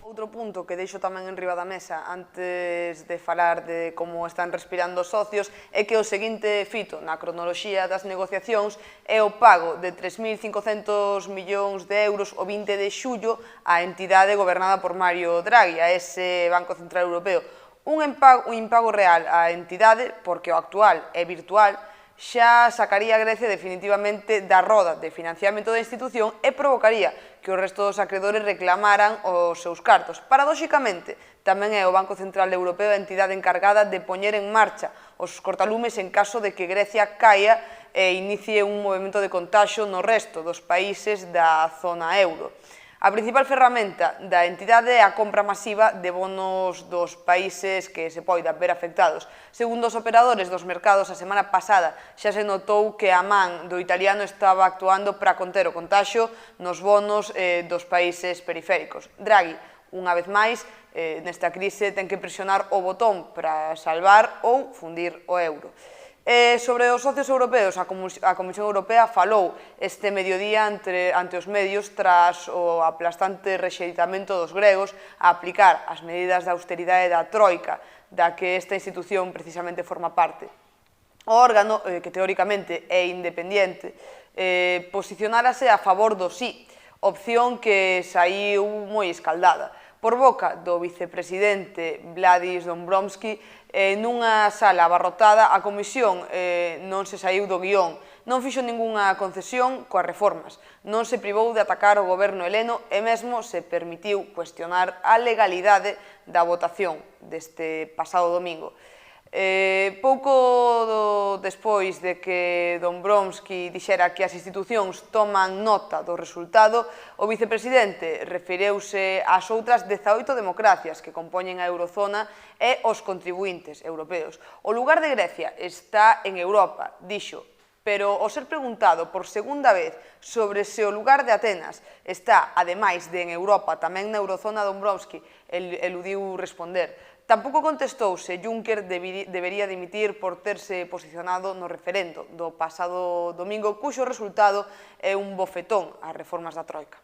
Outro punto que deixo tamén en riba da mesa antes de falar de como están respirando os socios é que o seguinte fito na cronoloxía das negociacións é o pago de 3.500 millóns de euros o 20 de xullo á entidade gobernada por Mario Draghi, a ese Banco Central Europeo. Un impago real á entidade, porque o actual é virtual, xa sacaría a Grecia definitivamente da roda de financiamento da institución e provocaría que o resto dos acreedores reclamaran os seus cartos. Paradóxicamente, tamén é o Banco Central Europeo a entidade encargada de poñer en marcha os cortalumes en caso de que Grecia caia e inicie un movimento de contaxio no resto dos países da zona euro. A principal ferramenta da entidade é a compra masiva de bonos dos países que se poidan ver afectados. Segundo os operadores dos mercados, a semana pasada xa se notou que a man do italiano estaba actuando para conter o contaxio nos bonos dos países periféricos. Draghi, unha vez máis, nesta crise ten que presionar o botón para salvar ou fundir o euro. Sobre os socios europeos, a Comisión Europea falou este mediodía ante os medios tras o aplastante rexeitamento dos gregos a aplicar as medidas de austeridade da Troika, da que esta institución precisamente forma parte. O órgano, que teóricamente é independente, posicionárase a favor do sí, opción que saiu moi escaldada. Por boca do vicepresidente Valdis Dombrovskis, nunha sala abarrotada, a Comisión non se saiu do guión, non fixo ningunha concesión coas reformas, non se privou de atacar o goberno heleno e mesmo se permitiu cuestionar a legalidade da votación deste pasado domingo. Pouco despois de que Dombrovskis dixera que as institucións toman nota do resultado, o vicepresidente referiuse ás outras 18 democracias que compoñen a eurozona e os contribuintes europeos. O lugar de Grecia está en Europa, dixo, pero ao ser preguntado por segunda vez sobre se o lugar de Atenas está, ademais de en Europa, tamén na eurozona, Dombrovskis eludiu responder. Tampouco contestou se Juncker debería dimitir por terse posicionado no referendo do pasado domingo, cuxo resultado é un bofetón ás reformas da Troika.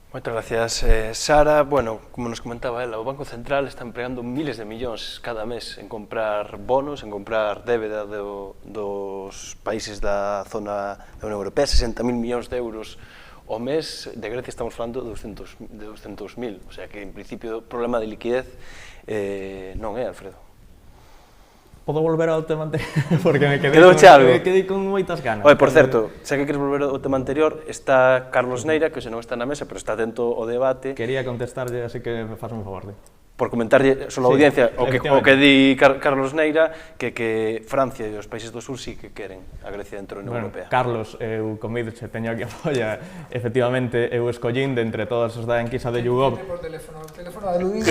Moitas gracias, Sara. Bueno, como nos comentaba ela, o Banco Central está empregando miles de millóns cada mes en comprar bonos, en comprar débeda dos países da zona da Unión Europea, 60.000 millóns de euros o mes. De Grecia estamos falando de 200.000, o sea que en principio o problema de liquidez non é, Alfredo. Podo volver ao tema anterior, porque me quedei con moitas ganas. Oye, por certo, xa que queres volver ao tema anterior, está Carlos Neira, que hoxe non está na mesa, pero está atento ao debate. Quería contestarlle, así que me faz un favor. Por comentarlle sobre a audiencia o que di Carlos Neira, que Francia e os países do sur sí que queren a Grecia dentro da Unión Europea. Carlos, eu comido che teño aquí a folla, efectivamente eu escollín de entre todos os da enquisa de YouGov. Por teléfono, o teléfono de Luis.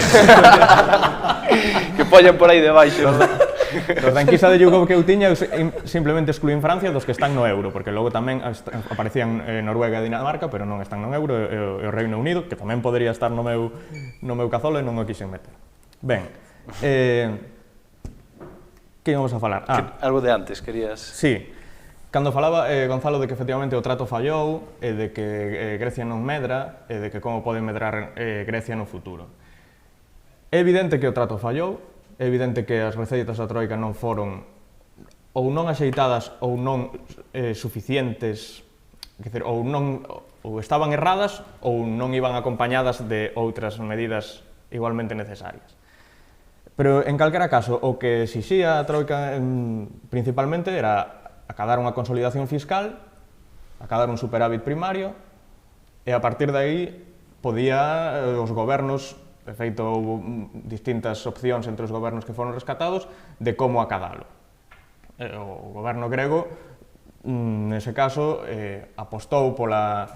Que pollan por aí debaixo. Dos da enquisa de YouGov que eu tiña, eu simplemente excluín Francia dos que están no euro, porque logo tamén aparecían Noruega e Dinamarca, pero non están no euro, e o Reino Unido, que tamén podría estar no meu cazolo, e non o quixen meter. Ben, que íbamos a falar? Algo de antes, querías... Sí, cando falaba Gonzalo de que efectivamente o trato fallou, e de que Grecia non medra, e de que como pode medrar Grecia no futuro. É evidente que o trato fallou, é evidente que as receitas da Troika non foron ou non axeitadas ou non suficientes, ou estaban erradas ou non iban acompañadas de outras medidas igualmente necesarias. Pero, en calquera caso, o que exixía a Troika principalmente era acadar unha consolidación fiscal, acadar un superávit primario, e a partir de aí podía os gobernos, de feito, houve distintas opcións entre os gobernos que foron rescatados de como acadalo. O goberno grego, nese caso, apostou pola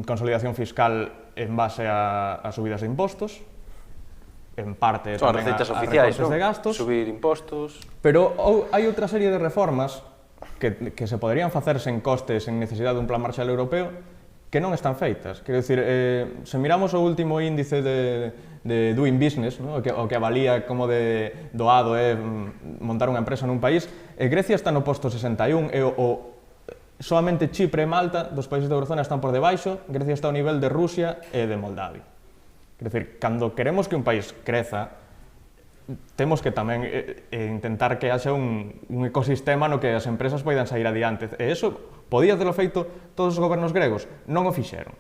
consolidación fiscal en base a subidas de impostos, en parte tamén a recortes de gastos, subir impostos... Pero hai outra serie de reformas que se poderían facer sen costes, sen necesidade dun plan Marshall europeo, que non están feitas. Quero dicir, se miramos o último índice de Doing Business, o que avalía como de doado é montar unha empresa nun país, Grecia está no posto 61, e solamente Chipre e Malta, dos países da eurozona, están por debaixo, Grecia está ao nivel de Rusia e de Moldavia. Quero dicir, cando queremos que un país creza, temos que tamén intentar que haxa un ecosistema no que as empresas poidan sair adiante. E iso podía terlo feito todos os gobernos gregos, non o fixeron.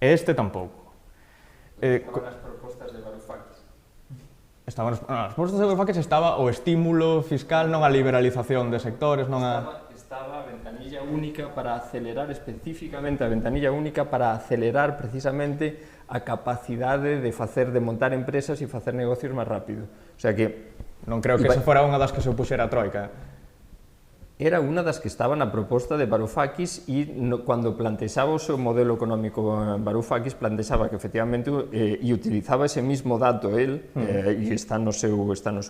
E este tampouco. Estaban as propostas de Varoufakis. As propostas de Varoufakis estaba o estímulo fiscal, non a liberalización de sectores, non a... Estaba a ventanilla única para acelerar especificamente, a ventanilla única para acelerar precisamente a capacidade de montar empresas e facer negocios máis rápido. O sea que... Non creo que esa fora unha das que se opuxera a Troika. Era unha das que estaba na proposta de Varoufakis e cando plantexaba o seu modelo económico Varoufakis plantexaba que efectivamente e utilizaba ese mismo dato e está no seu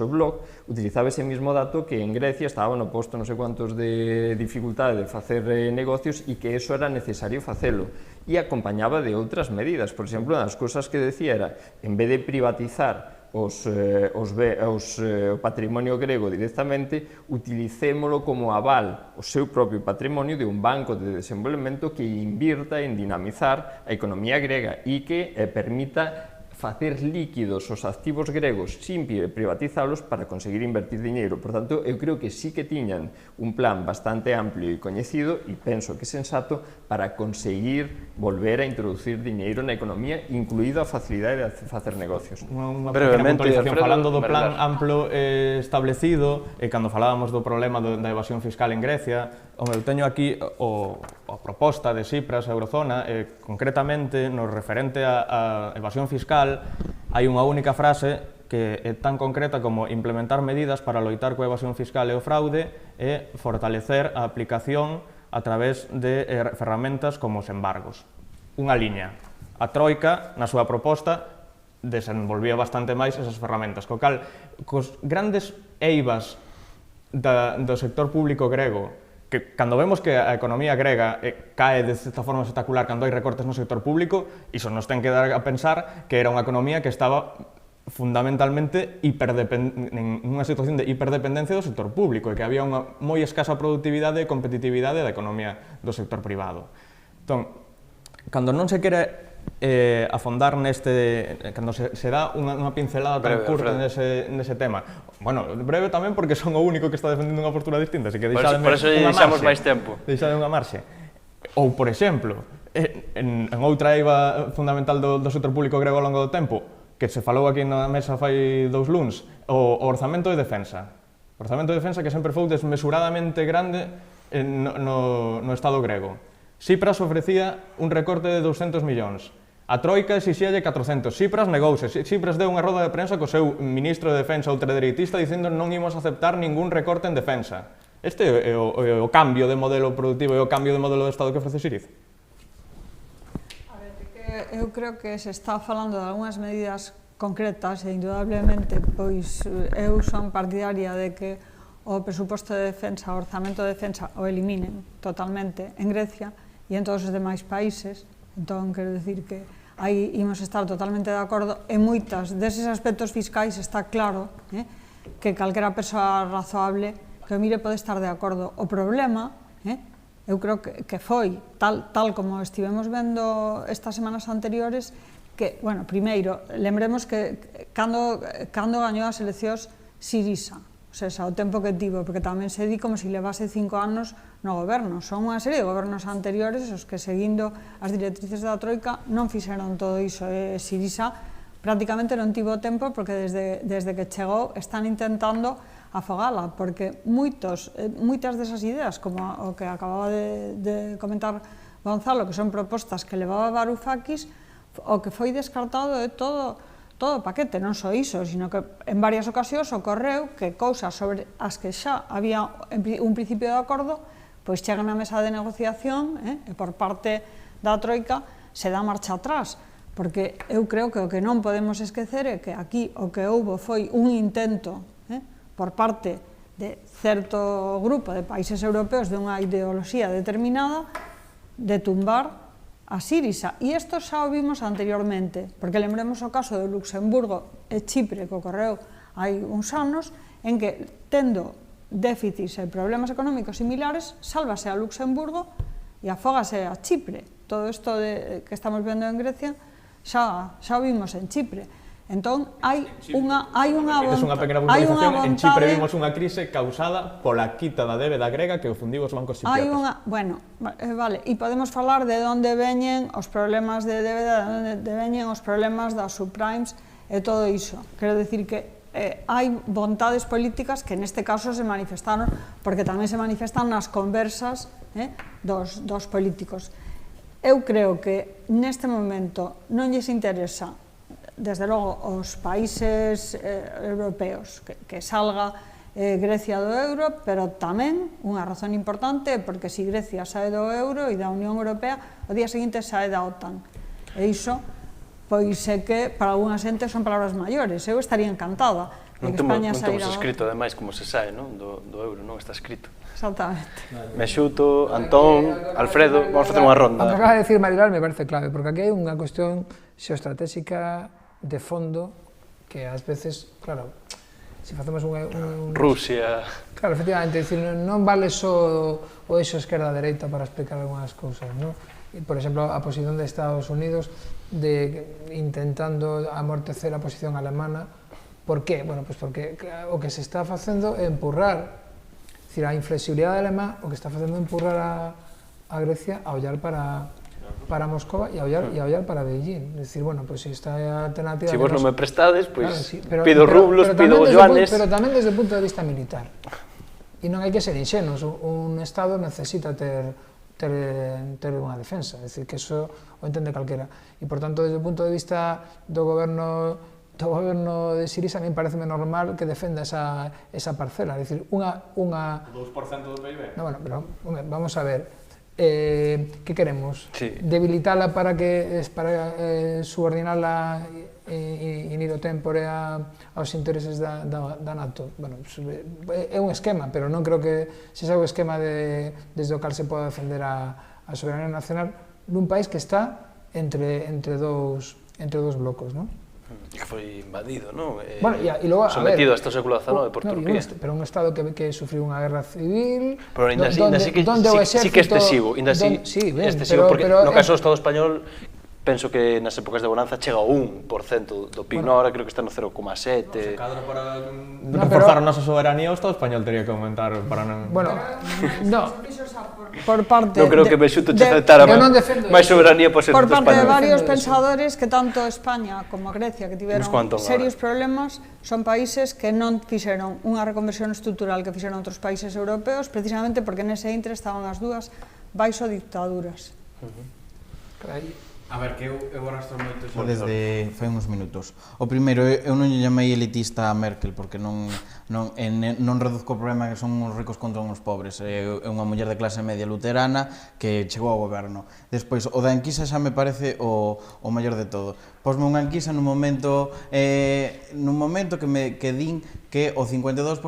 blog, utilizaba ese mismo dato que en Grecia estaba no posto non sei cuantos de dificultade de facer negocios e que eso era necesario facelo e acompañaba de outras medidas. Por exemplo, unha das cousas que decía era, en vez de privatizar o patrimonio grego directamente, utilicémolo como aval o seu propio patrimonio de un banco de desenvolvemento que invirta en dinamizar a economía grega e que permita facer líquidos os activos gregos sin privatizalos para conseguir invertir diñeiro. Por tanto, eu creo que sí que tiñan un plan bastante amplio e coñecido e penso que é sensato para conseguir volver a introducir diñeiro na economía, incluído a facilidade de facer negocios. Unha pequena puntualización, falando do plan amplo establecido, e cando falábamos do problema da evasión fiscal en Grecia, eu teño aquí a proposta de Tsipras, a eurozona, concretamente no referente a evasión fiscal, hai unha única frase que é tan concreta como implementar medidas para loitar coa evasión fiscal e o fraude e fortalecer a aplicación a través de ferramentas como os embargos. Unha liña. A Troika, na súa proposta, desenvolvía bastante máis esas ferramentas, co cal, cos grandes eivas do sector público grego, que cando vemos que a economía grega cae de certa forma espectacular cando hai recortes no sector público, iso nos ten que dar a pensar que era unha economía que estaba fundamentalmente en unha situación de hiperdependencia do sector público e que había unha moi escasa productividade e competitividade da economía do sector privado. Entón, cando non se quere afondar cando se dá unha pincelada tan curta nese tema. Bueno, breve tamén porque son o único que está defendendo unha postura distinta, así que por eso deixamos máis tempo. Deixade unha marxe. Ou, por exemplo, en outra eiva fundamental do sector público grego ao longo do tempo, que se falou aquí na mesa fai 2 luns, o orzamento de defensa. O orzamento de defensa que sempre foi desmesuradamente grande no Estado grego. Tsipras ofrecía un recorte de 200 millóns. A Troika exixíalle 400. Tsipras negouse. Tsipras deu unha roda de prensa co seu ministro de defensa ultradereitista dicindo non imos aceptar ningún recorte en defensa. Este é o cambio de modelo productivo e o cambio de modelo de Estado que ofrece Syriza. Eu creo que se está falando de algunhas medidas concretas e, indudablemente, pois eu son partidaria de que o presuposto de defensa, o orzamento de defensa, o eliminen totalmente en Grecia e en todos os demais países. Entón, quero dicir que aí imos estar totalmente de acordo. En moitas deses aspectos fiscais está claro que calquera persoa razoable que o mire pode estar de acordo. O problema, eu creo que foi, tal como estivemos vendo estas semanas anteriores, que, bueno, primeiro, lembremos que cando gañou as eleccións Syriza, o sea, o tempo que tivo, porque tamén se di como se levase 5 anos no goberno. Son unha serie de gobernos anteriores os que, seguindo as directrices da Troika, non fixeron todo iso. Syriza prácticamente non tivo tempo porque desde que chegou están intentando afogala, porque moitas desas ideas, como o que acababa de comentar Gonzalo, que son propostas que levaba Varoufakis, o que foi descartado de todo o paquete, non só iso, sino que en varias ocasións ocorreu que cousas sobre as que xa había un principio de acordo, pois chegan á mesa de negociación e por parte da Troika se dá marcha atrás, porque eu creo que o que non podemos esquecer é que aquí o que houbo foi un intento por parte de certo grupo de países europeos de unha ideoloxía determinada de tumbar a Syriza. E isto xa o vimos anteriormente, porque lembremos o caso de Luxemburgo e Chipre que ocorreu hai uns anos, en que, tendo déficits e problemas económicos similares, sálvase a Luxemburgo e afógase a Chipre. Todo isto que estamos vendo en Grecia xa o vimos en Chipre. Entón, hai unha vontade... En Chipre vimos unha crise causada pola quita da débeda grega que fundiu os bancos chipriotas. Bueno, vale, e podemos falar de onde veñen os problemas de débeda, de onde veñen os problemas das subprimes e todo iso. Quero dicir que hai vontades políticas que neste caso se manifestaron, porque tamén se manifestan nas conversas dos políticos. Eu creo que neste momento non lles interesa, desde logo, os países europeos que salga Grecia do euro, pero tamén unha razón importante porque se Grecia sae do euro e da Unión Europea, o día seguinte sae da OTAN. E iso, pois é que para algunha xente son palabras maiores. Eu estaría encantada de que España saíra... Non temos escrito, ademais, como se sae do euro, non está escrito. Exactamente. Mexuto, Antón, Alfredo, vamos facer unha ronda. O que acaba de decir Marigal me parece clave, porque aquí hai unha cuestión xeoestratégica de fondo que ás veces, claro, se facemos un... Rusia... Claro, efectivamente, non vale só o eixo esquerda-dereita para explicar algunhas cousas, non? Por exemplo, a posición de Estados Unidos intentando amortecer a posición alemana. Por qué? Bueno, pues porque o que se está facendo é empurrar, é dicir, a inflexibilidade alemá o que está facendo é empurrar a Grecia a ollar para Moscova e a ollar para Beijing. É dicir, bueno, pois esta é a alternativa... Se vos non me prestades, pois pido rublos, pido yuanes... Pero tamén desde o punto de vista militar. E non hai que ser inxenos, un Estado necesita ter unha defensa, é dicir, que eso o entende calquera. E, por tanto, desde o punto de vista do goberno de Syriza, a mí parece normal que defenda esa parcela, é dicir, unha... 2% do PIB? No, bueno, pero vamos a ver, que queremos? Debilitala para subordinala in iro tempore aos intereses da NATO? Bueno, é un esquema, pero non creo que se xa o esquema desde o cal se poda defender a soberanía nacional nun país que está entre dous blocos, non? Que foi invadido, non? Sometido hasta o século XIX por Turquía. Pero un Estado que sufriu unha guerra civil... Pero ainda sí que é excesivo, porque no caso do Estado español penso que nas épocas de bonanza chega ao 1% do PIB, ahora creo que está no 0,7%. Se cadra para reforzar a nosa soberanía, o Estado español teria que aumentar para non... Bueno, no. Por parte... Non creo que Bexuto che aceptara máis soberanía por ser español. Por parte de varios pensadores que tanto España como Grecia, que tiveron serios problemas, son países que non fixeron unha reconversión estrutural que fixeron outros países europeos, precisamente porque nese intre estaban as dúas baixo dictaduras. A ver, que eu arrastro moito xa desde fai uns minutos. O primeiro, eu non lle chamei elitista a Merkel, porque non reduzco o problema que son uns ricos contra uns pobres. É unha muller de clase media luterana que chegou ao goberno. Despois, o da enquisa xa me parece o maior de todo. Posme unha enquisa nun momento que din que o 52%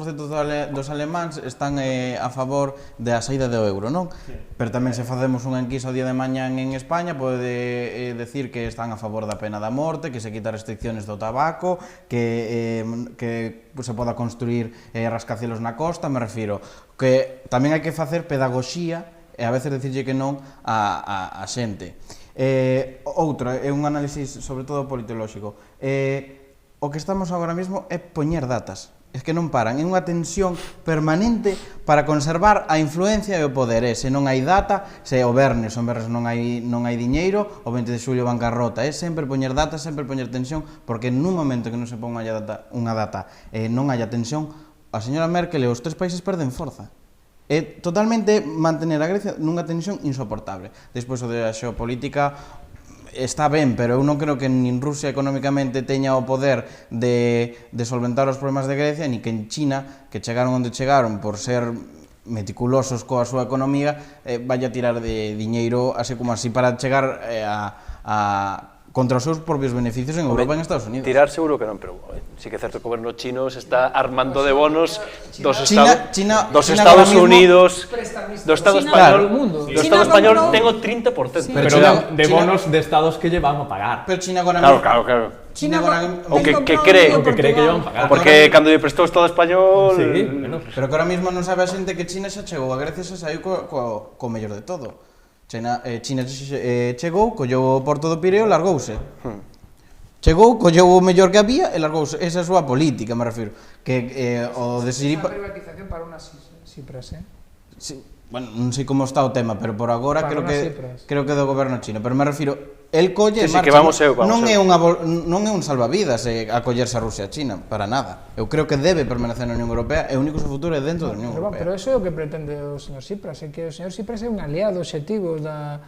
dos alemáns están a favor da saída do euro, non? Pero tamén se facemos unha enquisa o día de mañán en España pode decir que están a favor da pena da morte, que se quita restricciones do tabaco, que se poda construir rascacielos na costa, me refiro que tamén hai que facer pedagogía e a veces decirlle que non a xente. Outro, é un análisis sobre todo politolóxico. O que estamos agora mesmo é poñer datas. É que non paran, é unha tensión permanente para conservar a influencia e o poder. Se non hai data, se o vernes non hai diñeiro, o 20 de xulio bancarrota. É sempre poñer data, sempre poñer tensión, porque nun momento que non se pon unha data e non haya tensión, a señora Merkel e os tres países perden forza. É totalmente mantener a Grecia nunha tensión insoportable. Despois o de a xeopolítica está ben, pero eu non creo que nin Rusia económicamente teña o poder de solventar os problemas de Grecia, ni que en China, que chegaron onde chegaron por ser meticulosos coa súa economía, vaya a tirar de diñeiro así como así para chegar contra os seus propios beneficios en Europa e en Estados Unidos. Tirar seguro que non, pero sí que é certo que o goberno chino se está armando de bonos dos Estados Unidos, do Estado español. Do Estado español ten o 30%. Pero de bonos de estados que lle van a pagar. Pero China agora mesmo... Claro. O que cree que lle van a pagar. Porque cando lle prestou o Estado español... Pero que ahora mesmo non sabe a xente que China xa chegou, a Grecia xa saiu co mellor de todo. China chegou, colleu o porto do Pireo e largouse. Chegou, colleu o mellor que había e largouse. Esa é a súa política, me refiro. Que o de Siripa... Esa privatización para unha Cipras, Bueno, non sei como está o tema, pero por agora creo que do goberno chino. Pero me refiro, el colle e marcha. Non é un salvavidas acollerse a Rusia e a China, para nada. Eu creo que debe permanecer na Unión Europea e o único futuro é dentro da Unión Europea. Pero iso é o que pretende o señor Tsipras, é que o señor Tsipras é un aliado objetivo da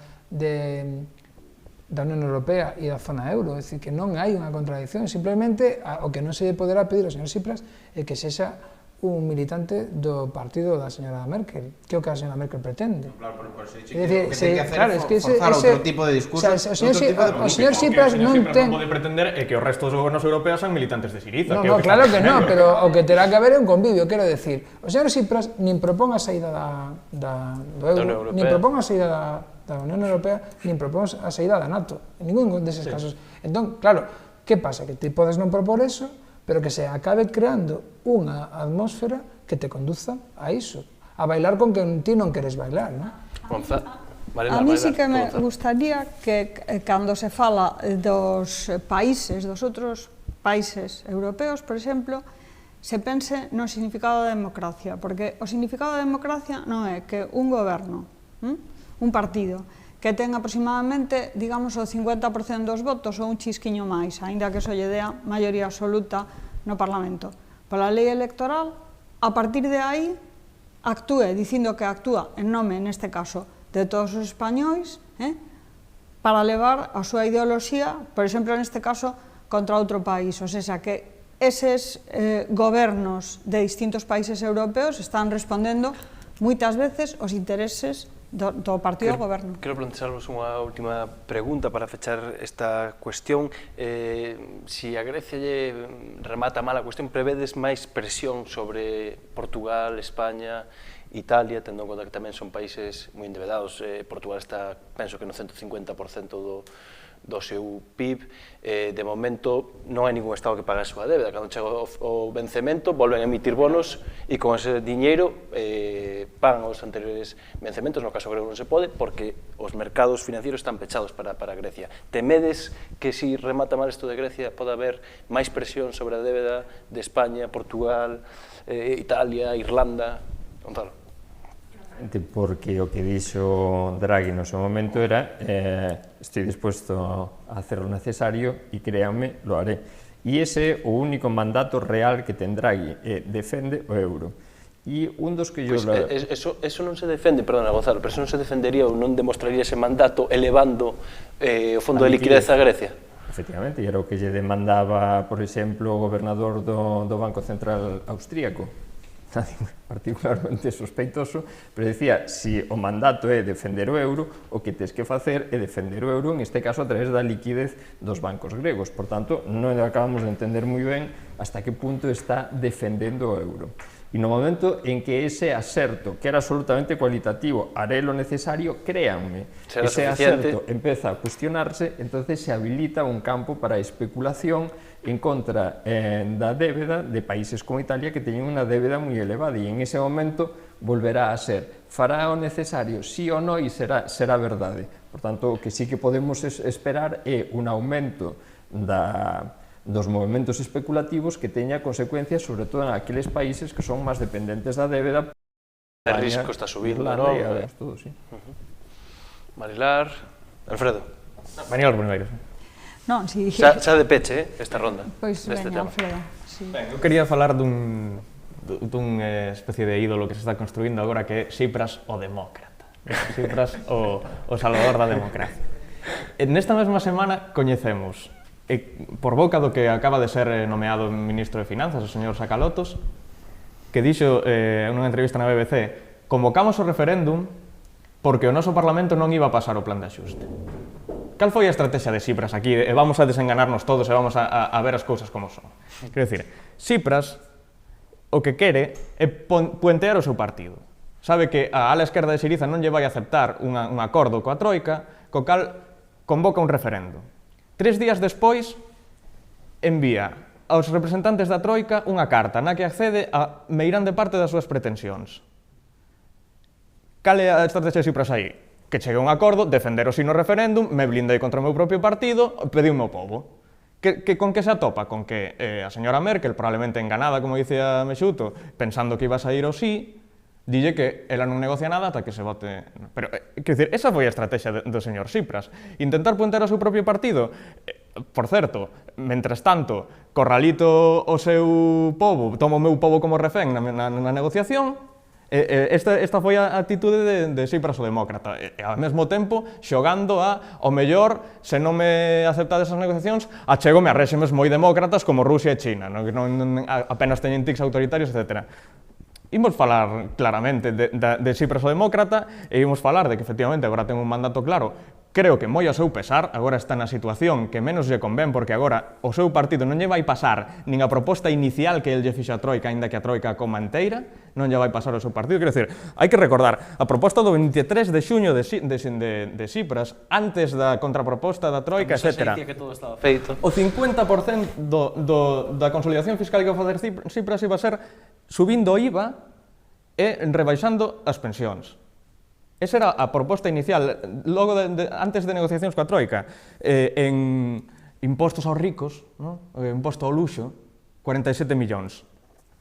Unión Europea e da zona euro, é dicir, que non hai unha contradicción, simplemente o que non se poderá pedir ao señor Tsipras é que sexa un militante do partido da señora Merkel, que é o que a señora Merkel pretende. Claro, pero se dixe que o que ten que hacer é forzar outro tipo de discurso, o señor Tsipras non ten... O que pode pretender é que o resto dos gobernos europeos son militantes de Syriza. No, claro que non, pero o que terá que haber é un convivio, quero decir. O señor Tsipras nin propón a saída do euro, nin propón a saída da Unión Europea, nin propón a saída da NATO, en ningún deses casos. Entón, claro, que pasa? Que ti podes non propor eso, pero que se acabe creando unha atmósfera que te conduza a iso, a bailar con quen ti non queres bailar, non? A mí sí que me gustaría que cando se fala dos países, dos outros países europeos, por exemplo, se pense no significado da democracia, porque o significado da democracia non é que un goberno, un partido, que ten aproximadamente, digamos, o 50% dos votos ou un chisquiño máis, aínda que eso lle dea maioría absoluta no Parlamento. Pola lei electoral, a partir de aí, actúe, dicindo que actúa en nome, neste caso, de todos os españois, para levar a súa ideoloxía, por exemplo, neste caso, contra outro país. O sea, que eses gobernos de distintos países europeos están respondendo moitas veces os intereses do partido do goberno. Quero plantearvos unha última pregunta para fechar esta cuestión. Si a Grecia lle remata mal a cuestión, prevedes máis presión sobre Portugal, España, Italia, tendo en conta que tamén son países moi endebedados. Portugal está, penso que no 150% do seu PIB. De momento non hai ningún Estado que pague a súa débeda. Cando chega o vencemento, volven a emitir bonos e con ese diñeiro pagan os anteriores vencementos. No caso grego non se pode porque os mercados financieros están pechados para Grecia. Temedes que si remata mal isto de Grecia pode haber máis presión sobre a débeda de España, Portugal, Italia, Irlanda? Gonzalo. Porque o que dixo Draghi no seu momento era estoy dispuesto a hacer lo necesario e créanme, lo haré. E ese é o único mandato real que ten Draghi, defende o euro. E un dos que Eso non se defende, perdona Gonzalo, pero eso non se defendería ou non demostraría ese mandato elevando o fondo de liquidez a Grecia? Efectivamente, e era o que lle demandaba, por exemplo, o gobernador do Banco Central Austríaco, particularmente sospeitoso, pero decía, si o mandato é defender o euro, o que tes que facer é defender o euro, en este caso a través da liquidez dos bancos gregos. Por tanto, non acabamos de entender moi ben hasta que punto está defendendo o euro. E no momento en que ese aserto, que era absolutamente cualitativo, haré lo necesario, créanme, ese aserto empeza a cuestionarse, entonces se habilita un campo para especulación en contra da débeda de países como Italia que teñen unha débeda moi elevada e en ese momento volverá a ser fará o necesario, sí ou non, e será verdade. Por tanto, o que sí que podemos esperar é un aumento dos movimentos especulativos que teña consecuencias sobre todo en aqueles países que son máis dependentes da débeda. O risco está subindo, non? Todo, sí. Marilar, Alfredo. Manuel primeiro. Non, si... Xa de peche, esta ronda. Pois veña, Alfredo. Ben, eu quería falar dun especie de ídolo que se está construindo agora que é Tsipras o demócrata. Tsipras o salvador da democracia. Nesta mesma semana coñecemos, por boca do que acaba de ser nomeado ministro de Finanzas, o señor Sakalotos, que dixo en unha entrevista na BBC: convocamos o referéndum porque o noso Parlamento non iba a pasar o plan de axuste. Cal foi a estrategia de Tsipras aquí? Vamos a desenganarnos todos e vamos a ver as cousas como son. Quero dicir, Tsipras o que quere é puentear o seu partido. Sabe que a ala esquerda de Syriza non lle vai a aceptar un acordo coa Troika, co cal convoca un referendo. 3 días despois, envía aos representantes da Troika unha carta na que accede a meirande parte das súas pretensións. Cal é a estrategia de Tsipras aí? Que chegue a un acordo, defender o sino referéndum, me blindei contra o meu propio partido, pediume o povo. Con que se atopa? Con que a señora Merkel, probablemente enganada, como dicía Mexuto, pensando que iba a sair o sí, dille que ela non negocia nada ata que se vote... Pero, quero dicir, esa foi a estrategia do señor Tsipras. Intentar punter o seu propio partido. Por certo, mentres tanto, corralito o seu povo, tomo o meu povo como refén na negociación. Esta foi a actitude de Tsipras o demócrata, e ao mesmo tempo xogando ao mellor, se non me aceptades as negociacións, achégome a réximes moi demócratas como Rusia e China, que non apenas teñen tics autoritarios, etc. Imos falar claramente de Tsipras o demócrata e imos falar de que efectivamente agora ten un mandato claro. Creo que moi ao seu pesar, agora está na situación que menos lle convén, porque agora o seu partido non lle vai pasar nin a proposta inicial que el lle fixo a Troika, aínda que a Troika coma enteira, non lle vai pasar ao seu partido. Quero dicir, hai que recordar, a proposta do 23 de xuño de Tsipras, antes da contraproposta da Troika, etc. O 50% da consolidación fiscal que vai facer Tsipras iba a ser subindo o IVA e rebaixando as pensións. Esa era a proposta inicial, logo antes de negociacións coa Troika. En impostos aos ricos, imposto ao luxo, 47 millóns.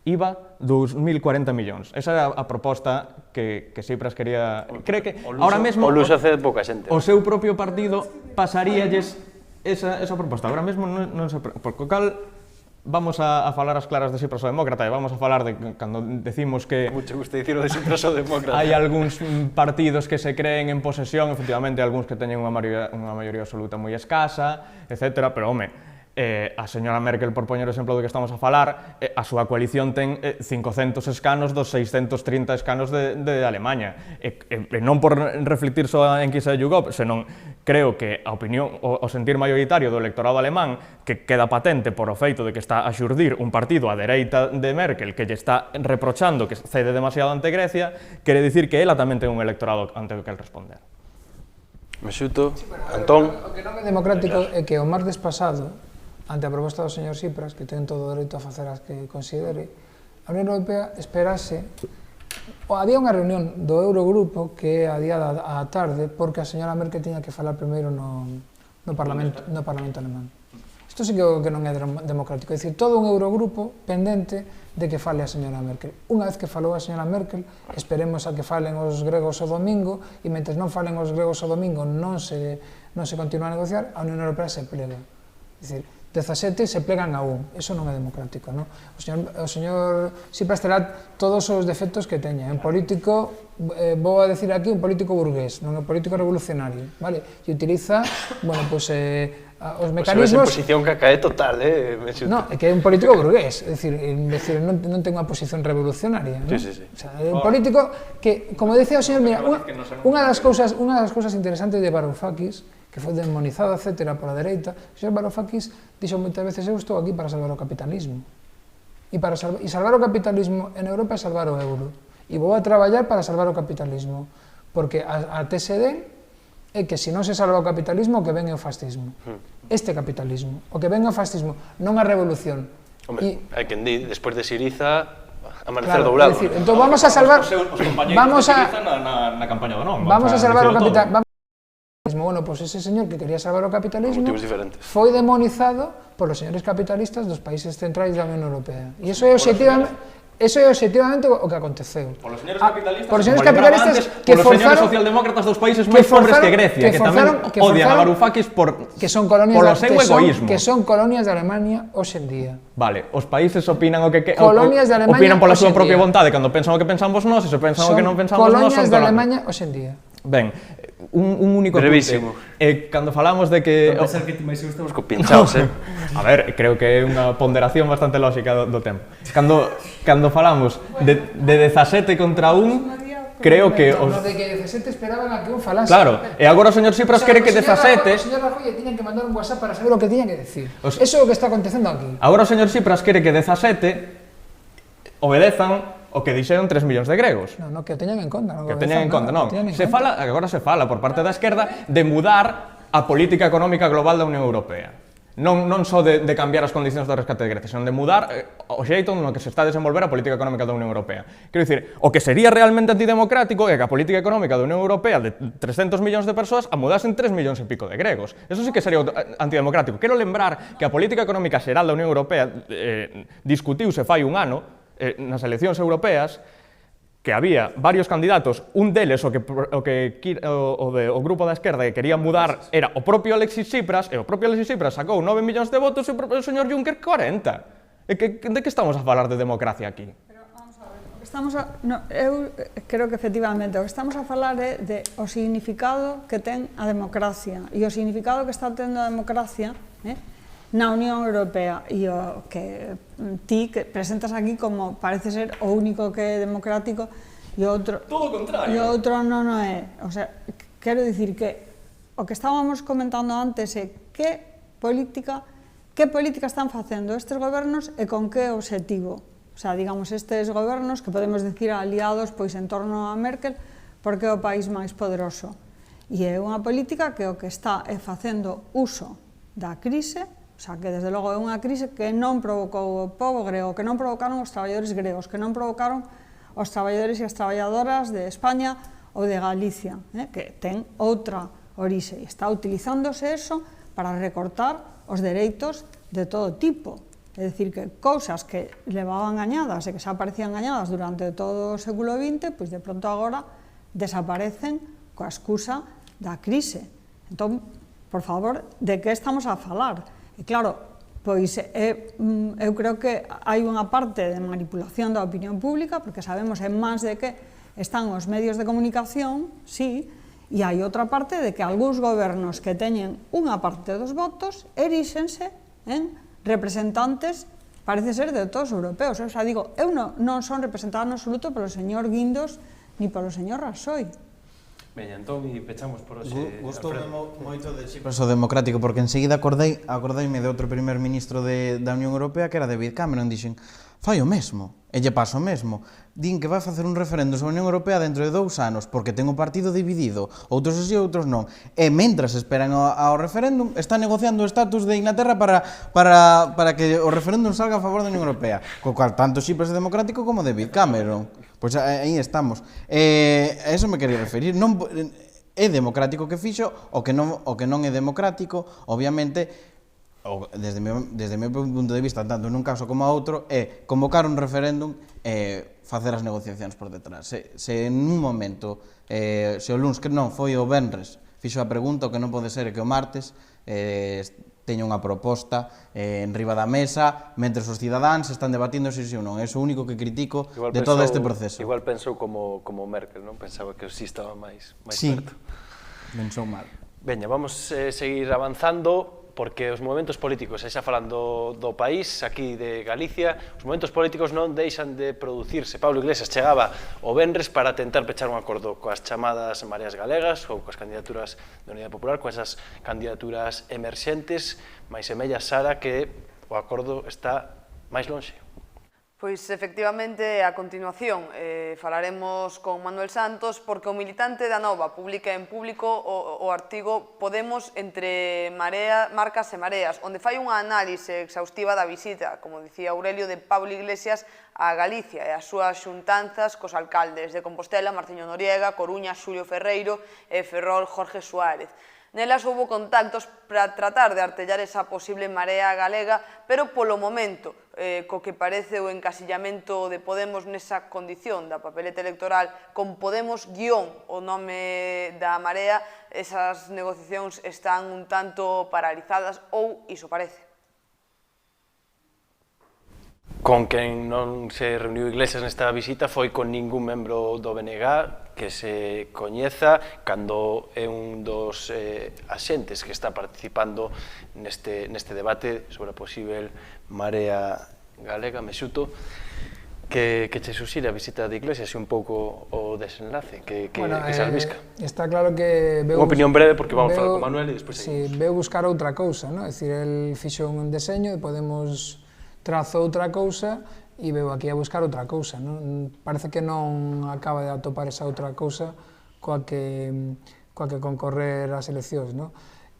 IVA, 2.040 millóns. Esa era a proposta que Tsipras quería... Cree que ahora mesmo o luxo hace pouca xente. O seu propio partido pasaríalles esa proposta. Agora mesmo non se... Por co cal... Vamos a falar as claras de Tsipras o demócrata e vamos a falar de cando decimos que... Mucho gusto dicir o de Tsipras o demócrata. Hai algúns partidos que se creen en posesión, efectivamente, algúns que teñen unha maioría absoluta moi escasa, etc. Pero, home, a señora Merkel, por poñer o exemplo do que estamos a falar, a súa coalición ten 500 escanos dos 630 escanos de Alemanha. E non por reflectir só en enquisa de YouGov, senón creo que a opinión, o sentir mayoritario do electorado alemán, que queda patente por o feito de que está a xurdir un partido á dereita de Merkel que lle está reprochando que cede demasiado ante Grecia, quere dicir que ela tamén ten un electorado ante o que responder. Mexuto, Antón. O que non é democrático é que o martes pasado, ante a proposta do señor Tsipras, que ten todo o dereito a facer as que considere, a Unión Europea esperase. Había unha reunión do Eurogrupo que é adiada á tarde porque a señora Merkel tiña que falar primeiro no Parlamento alemán. Isto sí que non é democrático, é dicir, todo un Eurogrupo pendente de que fale a señora Merkel. Unha vez que falou a señora Merkel, esperemos a que falen os gregos o domingo, e mentres non falen os gregos o domingo non se continúa a negociar, a Unión Europea se plega. É dicir, 17 se plegan a un, eso non é democrático, non? O señor Tsipras terá todos os defectos que teña, un político, vou a decir aquí, un político burgués, non un político revolucionario, vale? E utiliza, bueno, pois, os mecanismos... Pues posición que cae total, No, é que é un político burgués, é dicir, non ten unha posición revolucionaria, non? Sí. O sea, é un político que, como decía o señor, mira, unha das cousas interesantes de Varoufakis, que foi demonizado, etcétera, pola dereita, o señor Varoufakis dixo moitas veces, eu estou aquí para salvar o capitalismo. E salvar o capitalismo en Europa é salvar o euro. E vou a traballar para salvar o capitalismo. Porque a TSD é que se non se salva o capitalismo, o que ven é o fascismo. Este capitalismo. O que ven é o fascismo, non a revolución. Hombre, hai quen di, despois de Siriza, amanecer doblado. Entón vamos a salvar... Os compañeiros de Siriza na campaña do non. Vamos a salvar o capitalismo. Bueno, pois ese señor que quería salvar o capitalismo foi demonizado polos señores capitalistas dos países centrais da Unión Europea. E iso é obxectivamente o que aconteceu. Polos señores capitalistas que forzaron... Polos señores socialdemócratas dos países máis pobres que Grecia, que tamén odian a Varoufakis polo seu egoísmo. Que son colonias de Alemania hoxe en día. Vale, os países opinan o que opinan pola súa propia vontade cando pensan o que pensamos nós, e se pensan o que non pensamos nós, son colonias de Alemania hoxe en día. Ben, un único apunte. Cando falamos de que... Non pensar que ti máis estamos copinchados, A ver, creo que é unha ponderación bastante lógica do tempo. Cando falamos de 17 contra 1, creo que... Os de que 17 esperaban a que un falase. Claro, e agora o señor Tsipras quere que 17... O señor Rajoy tiñan que mandar un WhatsApp para saber o que tiñan que decir. Eso é o que está acontecendo aquí. Agora o señor Tsipras quere que 17 obedezan o que dixeron 3 millóns de gregos. Non, que o teñan en conta. Que o teñan en conta, non. Agora se fala por parte da esquerda de mudar a política económica global da Unión Europea. Non só de cambiar as condicións do rescate de Grecia, senón de mudar o xeito no que se está a desenvolver a política económica da Unión Europea. Quero dicir, o que sería realmente antidemocrático é que a política económica da Unión Europea de 300 millóns de persoas a mudasen 3 millóns e pico de gregos. Eso sí que sería antidemocrático. Quero lembrar que a política económica xeral da Unión Europea discutiuse fai un ano nas eleccións europeas, que había varios candidatos, un deles o grupo da esquerda que quería mudar era o propio Alexis Tsipras, e o propio Alexis Tsipras sacou 9 millóns de votos e o señor Juncker 40. De que estamos a falar de democracia aquí? Pero vamos a ver, eu creo que efectivamente o que estamos a falar é de o significado que ten a democracia e o significado que está tendo a democracia na Unión Europea, e o que ti que presentas aquí como parece ser o único que é democrático e o outro... Todo o contrario. E o outro non é. O sea, quero dicir que o que estábamos comentando antes é que política están facendo estes gobernos e con que obxectivo. O sea, digamos, estes gobernos que podemos decir aliados pois en torno a Merkel porque é o país máis poderoso. E é unha política que o que está é facendo uso da crise. O sea, que desde logo é unha crise que non provocou o pobo grego, que non provocaron os traballadores gregos, que non provocaron os traballadores e as traballadoras de España ou de Galicia, que ten outra orixe. E está utilizándose eso para recortar os dereitos de todo tipo. É dicir, que cousas que levaban gañadas e que xa parecían gañadas durante todo o século XX, pois de pronto agora desaparecen coa excusa da crise. Entón, por favor, de que estamos a falar? E claro, pois eu creo que hai unha parte de manipulación da opinión pública, porque sabemos en mans de que están os medios de comunicación, sí, e hai outra parte de que algúns gobernos que teñen unha parte dos votos eríxense en representantes, parece ser, de todos os europeos. O sea, digo, eu non son representada en absoluto polo señor Guindos ni polo señor Rajoy. Veña, entón, e pechamos por hoxe. Gustoume moito de Chipre democrático, porque enseguida acordeime de outro primer ministro da Unión Europea, que era David Cameron, dixen, fai o mesmo, e lle pasa o mesmo. Din que vai facer un referendo sobre a Unión Europea dentro de 2 anos, porque ten o partido dividido, outros así, outros non. E mentras esperan ao referéndum, está negociando o estatus de Inglaterra para que o referéndum salga a favor da Unión Europea. Co cual, tanto Chipre democrático como David Cameron. Pois aí estamos. A eso me quería referir. É democrático que fixo, o que non é democrático, obviamente, desde o meu punto de vista, tanto nun caso como a outro, é convocar un referéndum e facer as negociacións por detrás. Se en un momento, se o luns que non foi o venres, fixo a pregunta, o que non pode ser é que o martes teña unha proposta en riba da mesa, mentre os cidadáns están debatindo se ou non. É o único que critico de todo este proceso. Igual pensou como Merkel, non? Pensaba que sí estaba máis Sí, certo. pensou mal. Veña, vamos seguir avanzando, porque os movementos políticos, xa falando do país, aquí de Galicia, os movementos políticos non deixan de producirse. Pablo Iglesias chegaba o venres para tentar pechar un acordo coas chamadas Mareas Galegas ou coas candidaturas da Unidade Popular, coas esas candidaturas emerxentes, mais semella, Sara, que o acordo está máis lonxe. Pois, efectivamente, a continuación falaremos con Manuel Santos, porque o militante da Nova publica en público o artigo Podemos entre marcas e mareas, onde fai unha análise exhaustiva da visita, como dicía Aurelio, de Pablo Iglesias a Galicia e as súas xuntanzas cos alcaldes de Compostela, Martiño Noriega, Coruña, Xulio Ferreiro e Ferrol, Jorge Suárez. Nelas houbo contactos para tratar de artellar esa posible marea galega, pero polo momento, co que parece o encasillamento de Podemos nesa condición da papeleta electoral, con Podemos guión o nome da marea, esas negociacións están un tanto paralizadas, ou iso parece. Con quen non se reuniu Iglesias nesta visita foi con ningún membro do BNG que se coñeza, cando é un dos axentes que está participando neste debate sobre a posible marea galega. Me xuto que che suxire a visita de Iglesias e un pouco o desenlace que se albisca. Está claro que unha opinión breve, porque vamos falar con Manuel e despois seguimos. Veu buscar outra cousa, non? É dicir, el fixo un deseño e Podemos trazo outra cousa e veu aquí a buscar outra cousa, non? Parece que non acaba de atopar esa outra cousa coa que concorrer ás eleccións, non?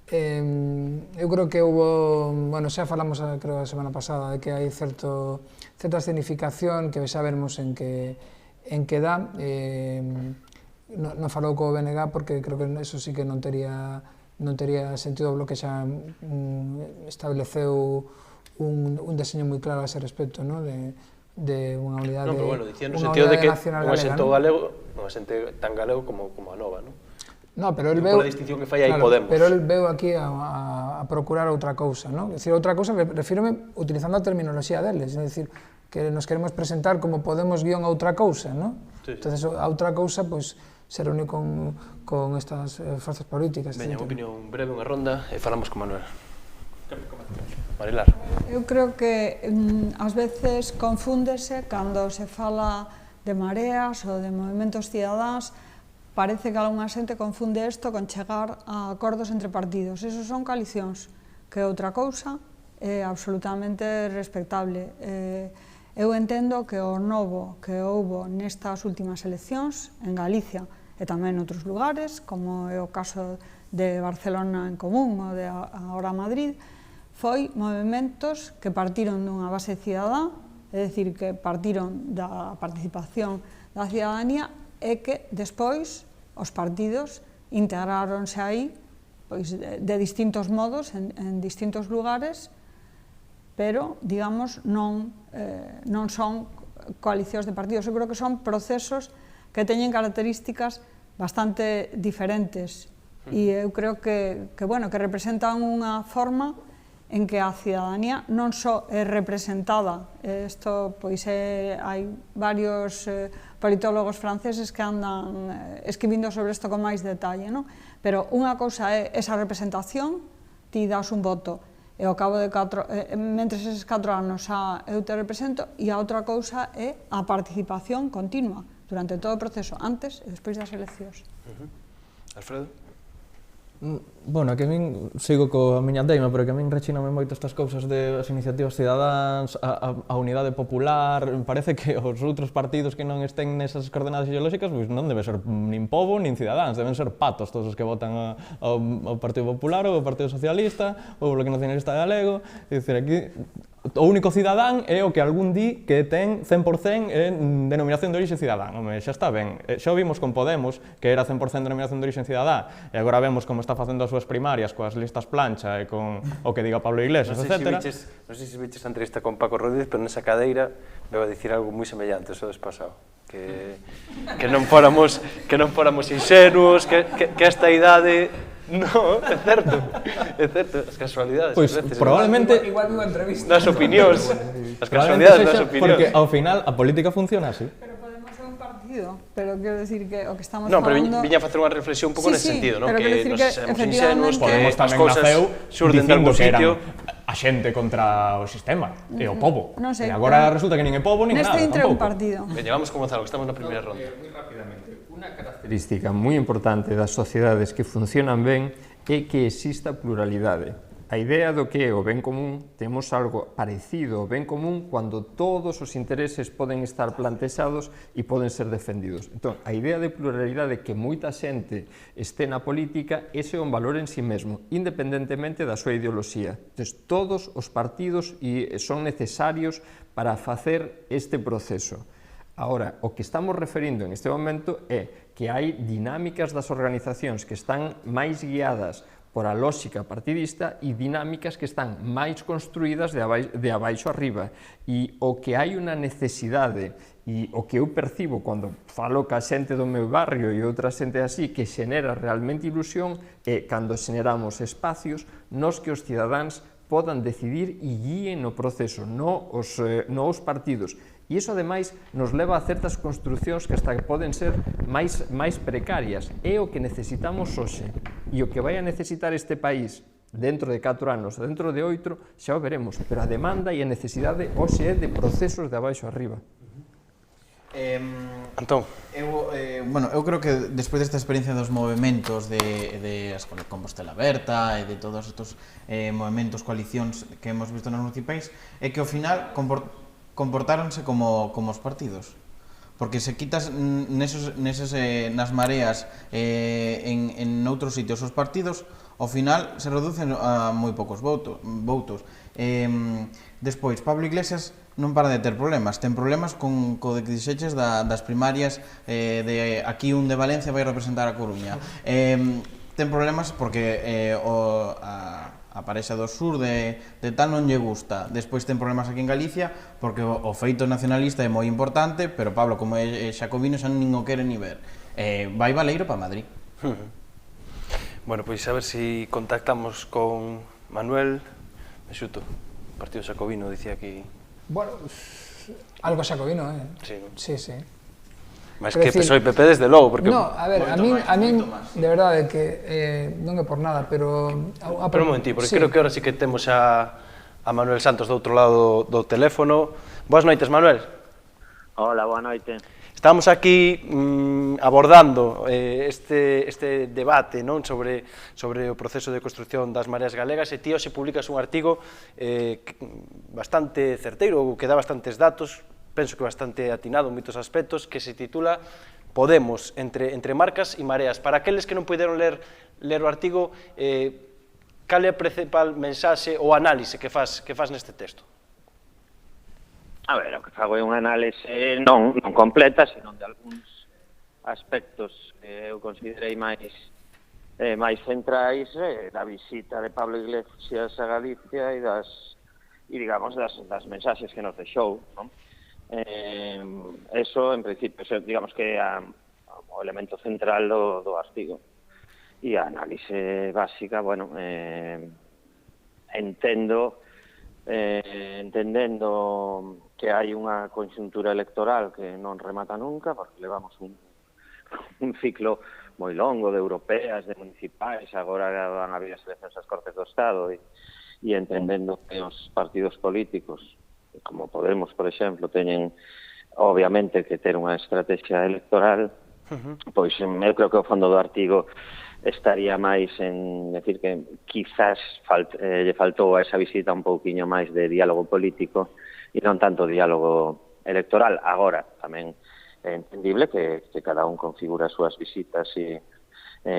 Eu creo que houve, bueno, xa falamos creo a semana pasada de que hai certa escenificación que xa vermos en que dá. Non falou co BNG porque creo que eso sí que non tería sentido, o Bloque xa estableceu un deseño moi claro a ese respecto, non? De unha unidade nacional galega. Non, pero bueno, dicía no sentido de que un asento galego, un asento tan galego como a Nova, non? No, pero el veu... Por a distinción que fai aí Podemos. Pero el veu aquí a procurar outra cousa, non? É dicir, outra cousa, refírome utilizando a terminoloxía deles, é dicir, que nos queremos presentar como Podemos guión a outra cousa, non? Entonces, a outra cousa, pois, se reúne con estas forzas políticas. Veña, unha opinión breve, unha ronda, e falamos con Manuel. Marilar. Eu creo que ás veces confúndese cando se fala de mareas ou de movementos cidadáns, parece que algunha xente confunde isto con chegar a acordos entre partidos. Esos son coalicións, que outra cousa é absolutamente respectable. Eu entendo que o novo que houbo nestas últimas eleccións en Galicia e tamén en outros lugares, como é o caso de Barcelona en Común ou de agora Madrid, foi movementos que partiron dunha base cidadá, é dicir, que partiron da participación da cidadanía e que despois os partidos integráronse aí pois, de distintos modos, en distintos lugares, pero, digamos, non son coalicións de partidos. Eu creo que son procesos que teñen características bastante diferentes e eu creo que representan unha forma en que a cidadanía non só é representada, isto pois hai varios politólogos franceses que andan escribindo sobre isto con máis detalle, non? Pero unha cousa é esa representación, ti das un voto, e ao cabo de mentres eses 4 anos eu te represento, e a outra cousa é a participación continua durante todo o proceso, antes e despois das eleccións. Alfredo? Bueno, que a min, sigo coa miña teima, pero que a min rechíname moito estas cousas das iniciativas cidadáns, a unidade popular, parece que os outros partidos que non estén nesas coordenadas ideolóxicas, pois non debe ser nin pobo nin cidadáns, deben ser patos todos os que votan ao Partido Popular ou ao Partido Socialista ou ao Bloque Nacionalista Galego. É dicir, aquí o único cidadán é o que algún di que ten 100% en denominación de orixe cidadán. Home, xa está ben. Xa o vimos con Podemos, que era 100% denominación de orixe cidadá, e agora vemos como está facendo as súas primarias coas listas plancha e con o que diga Pablo Iglesias, etc. Non sei se viches a entrevista con Paco Rodríguez, pero nesa cadeira veo a dicir algo moi semellante, eso despasado. Que non fóramos insenuos, que esta idade... No, é certo, as casualidades. Pois, probablemente... Igual nunha entrevista. Das opinións, as casualidades das opinións. Porque, ao final, a política funciona así. Pero podemos ser un partido, pero quero decir que o que estamos falando... Non, pero viña a facer unha reflexión un pouco nese sentido, non? Que nos semos insenuos, que as cousas xurden de algún sitio. A xente contra o sistema, e o pobo. Non sei, e agora resulta que nin é pobo, nin nada, neste entre un tampouco. partido. Veña, vamos con Gonzalo, que estamos na primeira ronda. Moi rapidamente, unha característica moi importante das sociedades que funcionan ben é que exista pluralidade. A idea do que é o ben común, temos algo parecido ao ben común cando todos os intereses poden estar plantexados e poden ser defendidos. Entón, a idea de pluralidade que moita xente este na política, ese é un valor en si mesmo, independentemente da súa ideoloxía. Entón, todos os partidos son necesarios para facer este proceso. Ahora, o que estamos referindo en este momento é que hai dinámicas das organizacións que están máis guiadas por a lógica partidista e dinámicas que están máis construídas de abaixo arriba. E o que hai unha necesidade, e o que eu percibo cando falo ca xente do meu barrio e outra xente así, que xenera realmente ilusión, é cando xeneramos espacios nos que os cidadáns podan decidir e guíen o proceso, non os partidos. E iso, ademais, nos leva a certas construccións que hasta poden ser máis precarias. É o que necesitamos hoxe. E o que vai a necesitar este país dentro de 4 anos, dentro de 8, xa o veremos. Pero a demanda e a necesidade hoxe é de procesos de abaixo arriba. Antón. Eu creo que despois desta experiencia dos movementos de as Compostela Aberta e de todos estes movementos, coalicións que hemos visto nos municipais, é que ao final comportáronse como os partidos. Porque se quitas nas mareas en outros sitios os partidos, ao final se reducen a moi poucos votos. Despois, Pablo Iglesias non para de ter problemas. Ten problemas co de que dixeches das primarias de aquí un de Valencia vai representar a Coruña. Ten problemas porque a parexa do sur de tal non lle gusta. Despois ten problemas aquí en Galicia porque o feito nacionalista é moi importante, pero Pablo, como é xacobino, xa nin o quere ni ver. Vai valeiro para Madrid. Bueno, pois a ver se contactamos con Manuel Mexuto, Partido Xacobino, dicía aquí. Bueno, algo xacobino, Sí, non? Sí, sí. Mas que PSOE e PP desde logo, porque... No, a ver, a min de verdade que non é por nada, pero... Pero un momentí, porque creo que ahora sí que temos a Manuel Santos do outro lado do teléfono. Boas noites, Manuel. Hola, boa noite. Estamos aquí abordando este debate, non, sobre o proceso de construcción das mareas galegas, e ti hoxe publicas un artigo bastante certeiro, que dá bastantes datos, penso que bastante atinado en moitos aspectos, que se titula Podemos, entre marcas e mareas. Para aqueles que non puderon ler o artigo, cal é a principal mensaxe ou análise que faz neste texto? A ver, o que fago é unha análise non completa, sino de algúns aspectos que eu considerei máis centrais da visita de Pablo Iglesias a Galicia e digamos, das mensaxes que nos deixou, non? Eso, en principio, digamos que é o elemento central do artigo. E a análise básica, bueno, entendendo que hai unha conxuntura electoral que non remata nunca, porque levamos un ciclo moi longo de europeas, de municipais, agora van a haber as eleccións ás Cortes do Estado, e e entendendo que os partidos políticos, como Podemos, por exemplo, teñen obviamente que ter unha estrategia electoral, pois eu creo que o fondo do artigo estaría máis en decir que quizás lle faltou a esa visita un pouquiño máis de diálogo político e non tanto diálogo electoral. Agora, tamén é entendible que cada un configura as súas visitas e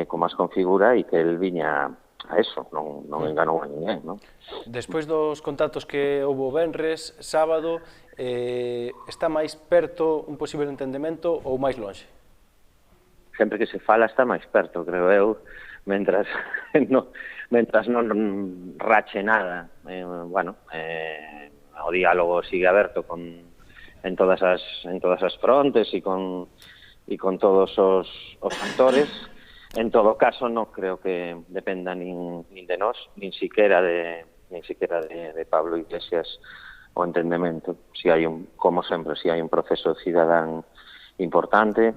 como as configura e que el viña a eso, non enganou a ninguén, non? Despois dos contactos que houve venres, sábado, está máis perto un posible entendemento ou máis lonxe? Sempre que se fala está máis perto, creo eu, mentras non rache nada. O diálogo sigue aberto en todas as frontes e con todos os actores. En todo caso, non creo que dependa nin de nós, nin siquiera de Pablo Iglesias o entendemento. Como sempre, se hai un proceso cidadán importante,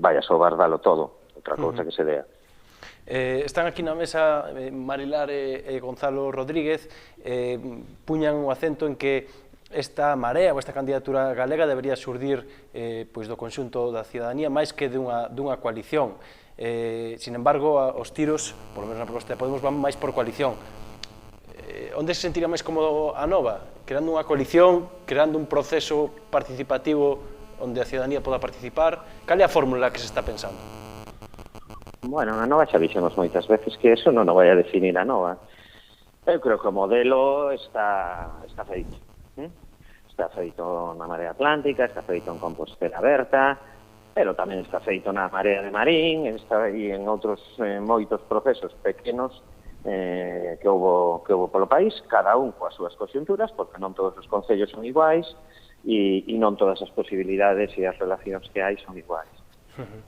vai a sobardalo todo, outra cousa que se dea. Están aquí na mesa Marilar e Gonzalo Rodríguez, puñan o acento en que esta marea ou esta candidatura galega debería xurdir do conxunto da cidadanía máis que dunha coalición. Sin embargo, os tiros, por lo menos na proposta de Podemos, van máis por coalición. Onde se sentiría máis cómodo a Nova? Creando unha coalición, creando un proceso participativo onde a cidadanía poda participar? Cal é a fórmula que se está pensando? Bueno, a Nova xa dixemos moitas veces que eso non o vai a definir a Nova. Eu creo que o modelo está feito. Está feito na Marea Atlántica, está feito en Compostela Aberta, pero tamén está feito na Marea de Marín, está aí en outros moitos procesos pequenos que houbo polo país, cada un coas súas conxunturas, porque non todos os concellos son iguais e non todas as posibilidades e as relacións que hai son iguais.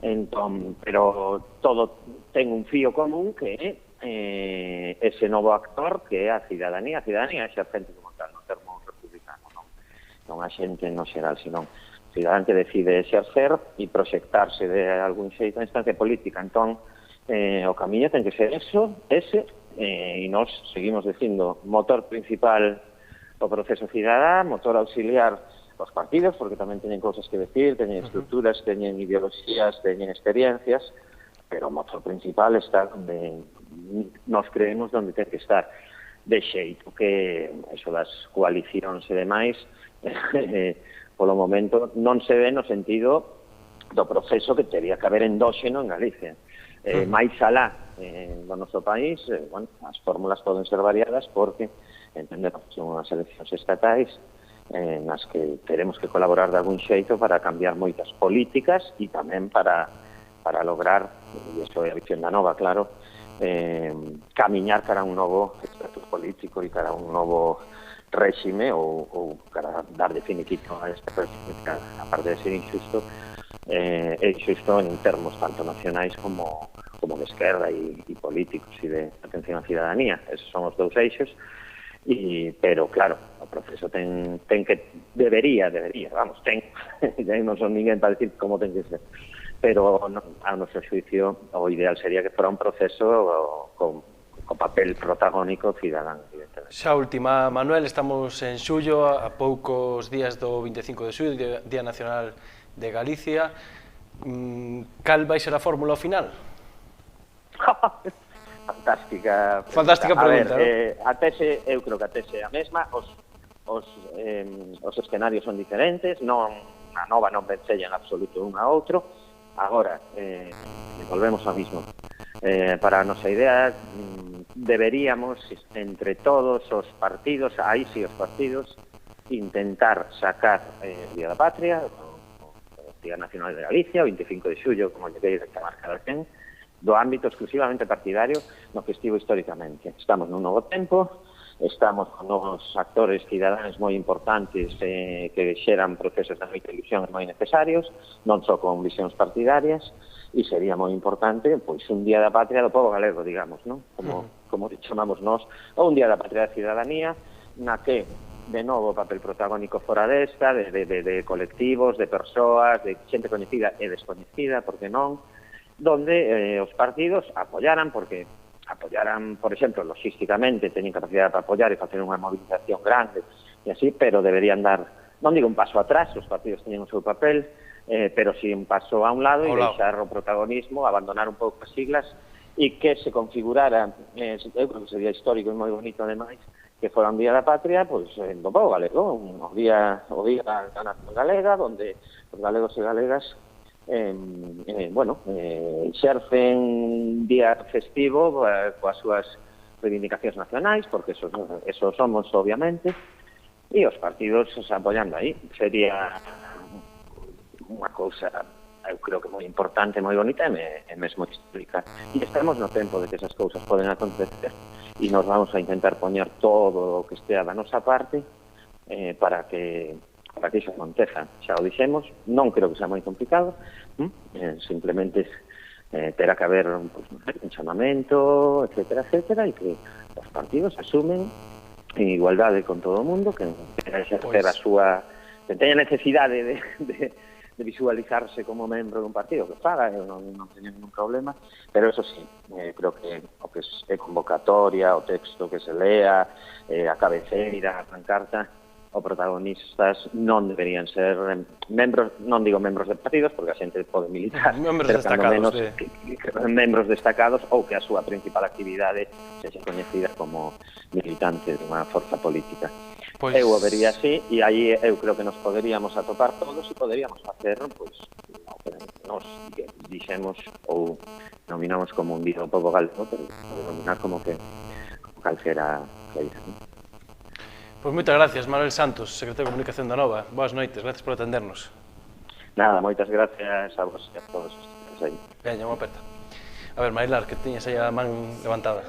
Entón, pero todo ten un fío común que é ese novo actor que é a cidadanía exercente como tal, no termo republicano, non a xente no xeral, senón o cidadán que decide exercer e proxectarse de algún xeito a instancia política. Entón, o camiño ten que ser ese, e nós seguimos dicindo motor principal o proceso cidadán, motor auxiliar os partidos, porque tamén teñen cousas que decir, teñen estructuras, teñen ideologías, teñen experiencias, pero o motor principal está onde nos creemos onde ten que estar. De xeito que eso das coalicións e demais, polo momento non se ve no sentido do proceso que teria que haber endóxeno en Galicia. Máis alá do noso país, as fórmulas poden ser variadas porque entendemos que son as eleccións estatais nas que teremos que colaborar de algún xeito para cambiar moitas políticas e tamén para lograr, e iso é a visión da Nova, claro, camiñar cara a un novo estatus político e cara a un novo réxime ou para dar definitivo a esta réxime, aparte de ser injusto, é injusto en termos tanto nacionais como de esquerda e políticos e de atención á cidadanía. Esos son os dous eixos, pero claro, o proceso ten que, debería, vamos, non son ninguén para decir como ten que ser, pero a noso xuicio o ideal sería que fora un proceso con papel protagónico cidadán, evidentemente. Xa última, Manuel, estamos en xullo, a poucos días do 25 de xullo, Día Nacional de Galicia. Cal vai ser a fórmula final? Fantástica pregunta, non? Eu creo que a tese é a mesma, os escenarios son diferentes, a Nova non vencella en absoluto un a outro. Agora, volvemos ao mismo. Para a nosa idea, deberíamos, entre todos os partidos, aí sí os partidos, intentar sacar o Día da Patria, o Día Nacional de Galicia, o 25 de xullo, como lle queira chamar cada quen, do ámbito exclusivamente partidario no que estivo históricamente. Estamos nun novo tempo, estamos con novos actores cidadáns moi importantes que xeran procesos de moita ilusión e moi necesarios, non só con visións partidarias, e sería moi importante pois un Día da Patria do povo galego, digamos, non? Como chamamos nós, ou un Día da Patria da cidadanía, na que de novo o papel protagónico fora desta, de colectivos, de persoas, de xente coñecida e descoñecida, porque non, donde os partidos apoyaran, porque apoyaran, por exemplo, logísticamente, teñen capacidade para apoiar e facer unha movilización grande e así, pero deberían dar, non digo un paso atrás, os partidos teñen o seu papel, pero si un paso a un lado e deixar o protagonismo, abandonar un pouco as siglas e que se configurara, eu creo que sería histórico e moi bonito ademais, que fora un Día da Patria, pois, do povo galego, o día da nación galega, onde os galegos e galegas exercen día festivo coas súas reivindicacións nacionais, porque eso somos, obviamente, e os partidos apoiando aí. Sería unha cousa, eu creo que moi importante, moi bonita e mesmo histórica. E estamos no tempo de que esas cousas poden acontecer e nos vamos a intentar poñer todo o que estea da nosa parte para que iso aconteza. Xa o dixemos, non creo que sea moi complicado, simplemente terá que haber un chamamento, etcétera, etcétera, e que os partidos asumen en igualdade con todo o mundo, que exercer a súa, que teña necesidade de visualizarse como membro dun partido, que faga, non teño ningún problema, pero eso sí, creo que o que é convocatoria, o texto que se lea, a cabeceira, a pancarta, os protagonistas non deberían ser membros, non digo membros de partidos, porque a xente pode militar, membros destacados, membros destacados, ou que a súa principal actividade sexa coñecida como militante dunha forza política. Pois... Eu o vería así, e aí eu creo que nos poderíamos atopar todos e poderíamos facer, pois, nos dixemos ou nominamos como un día do povo galego, pero denominar como que calquera país. Pois moitas gracias, Manuel Santos, secretario de Comunicación da Nova. Boas noites, gracias por atendernos. Nada, moitas gracias a vos e a todos os que estáis aí. Veña, unha aperta. A ver, Marilar, que tiñas aí a man levantada.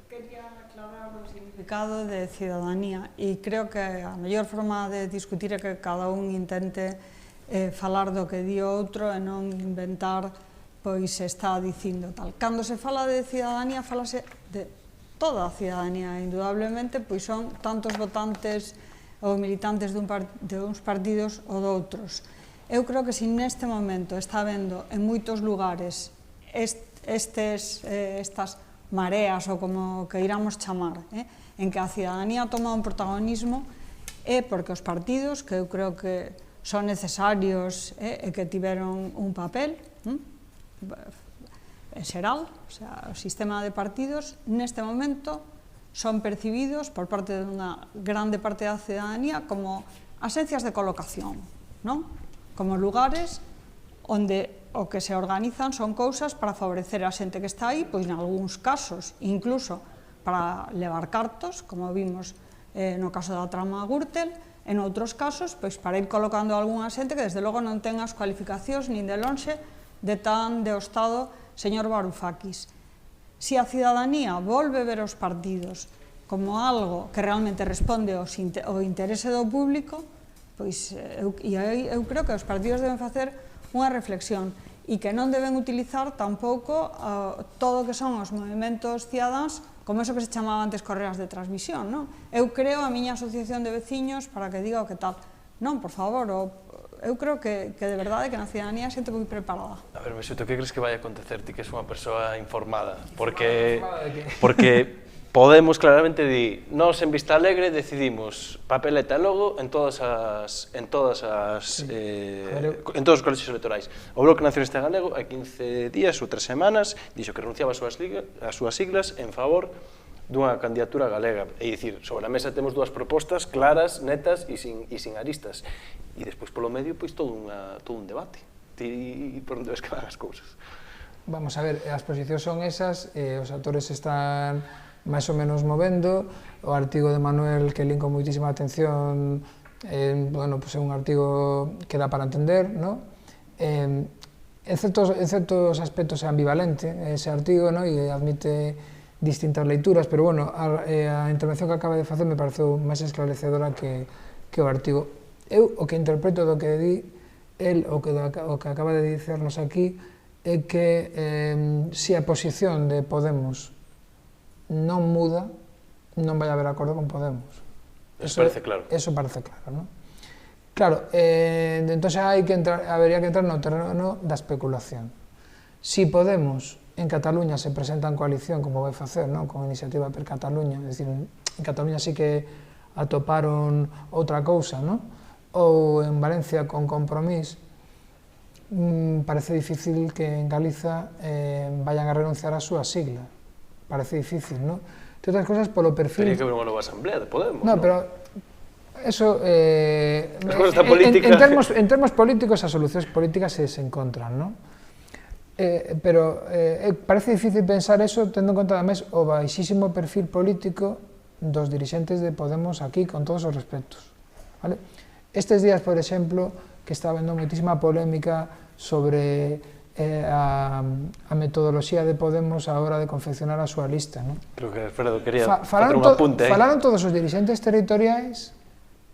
Quería aclarar o significado de cidadanía e creo que a mellor forma de discutir é que cada un intente falar do que di outro e non inventar pois se está dicindo tal. Cando se fala de cidadanía, falase de toda a cidadanía, indudablemente, pois son tantos votantes ou militantes de uns partidos ou doutros. Eu creo que se neste momento está vendo en moitos lugares estas mareas, ou como que iramos chamar, en que a cidadanía toma un protagonismo, é porque os partidos, que eu creo que son necesarios e que tiveron un papel, en xeral, o sistema de partidos, neste momento, son percibidos por parte dunha grande parte da cidadanía como asencias de colocación, non? Como lugares onde o que se organizan son cousas para favorecer a xente que está aí, pois en algúns casos, incluso para levar cartos, como vimos no caso da trama Gürtel, en outros casos, pois para ir colocando algunha xente que desde logo non ten as cualificacións nin de lonxe de tan de Estado señor Varoufakis. Si a cidadanía volve ver os partidos como algo que realmente responde ao interese do público, pois eu creo que os partidos deben facer unha reflexión e que non deben utilizar tampouco todo o que son os movimentos cidadáns como eso que se chamaba antes correas de transmisión, non? Eu creo a miña asociación de veciños para que diga o que tal. Non, por favor, eu creo que de verdade que na cidadanía a xente moi preparada. A ver, Mexuto, que crees que vai acontecer ti que és unha persoa informada? Porque Podemos claramente dir, nós en Vista Alegre decidimos papeleta e logo en todos os colexios electorais. O Bloque Nacionalista Galego hai 15 días ou 3 semanas dixo que renunciaba as súas siglas en favor dunha candidatura galega. É dicir, sobre a mesa temos dúas propostas claras, netas e sin aristas. E despois polo medio, pois, todo un debate. Ti por onde ves que van as cousas? Vamos a ver, as posicións son esas, os autores están máis ou menos movendo. O artigo de Manuel, que linko moitísima atención, bueno, pues é un artigo que dá para entender, ¿no? En certos aspectos é ambivalente ese artigo, ¿no? E admite distintas leituras, pero bueno, a intervención que acaba de facer me pareceu máis esclarecedora que o artigo. Eu o que interpreto do que di el, o que acaba de dicernos aquí, é que se a posición de Podemos non muda, non vai haber acordo con Podemos. Eso parece claro. Eso parece claro, ¿no? Claro, entón habría que entrar no terreno da especulación. Si Podemos en Cataluña se presenta en coalición, como vai facer, non? Con Iniciativa per Cataluña, é dicir, en Cataluña sí que atoparon outra cousa, non? Ou en Valencia con Compromís, parece difícil que en Galiza vayan a renunciar a súa sigla. Parece difícil, non? Entre outras cosas, polo perfil... Tería que haber unha nova asamblea de Podemos, non? Pero eso... En termos políticos, as solucións políticas se encontran, non? Pero parece difícil pensar eso tendo en conta, además, o baixísimo perfil político dos dirixentes de Podemos aquí, con todos os respectos. Vale? Estes días, por exemplo, que está habendo moitísima polémica sobre a metodoloxía de Podemos a hora de confeccionar a súa lista, non? Creo que Alfredo quería facer un apunte aí. Falaron todos os dirixentes territoriais,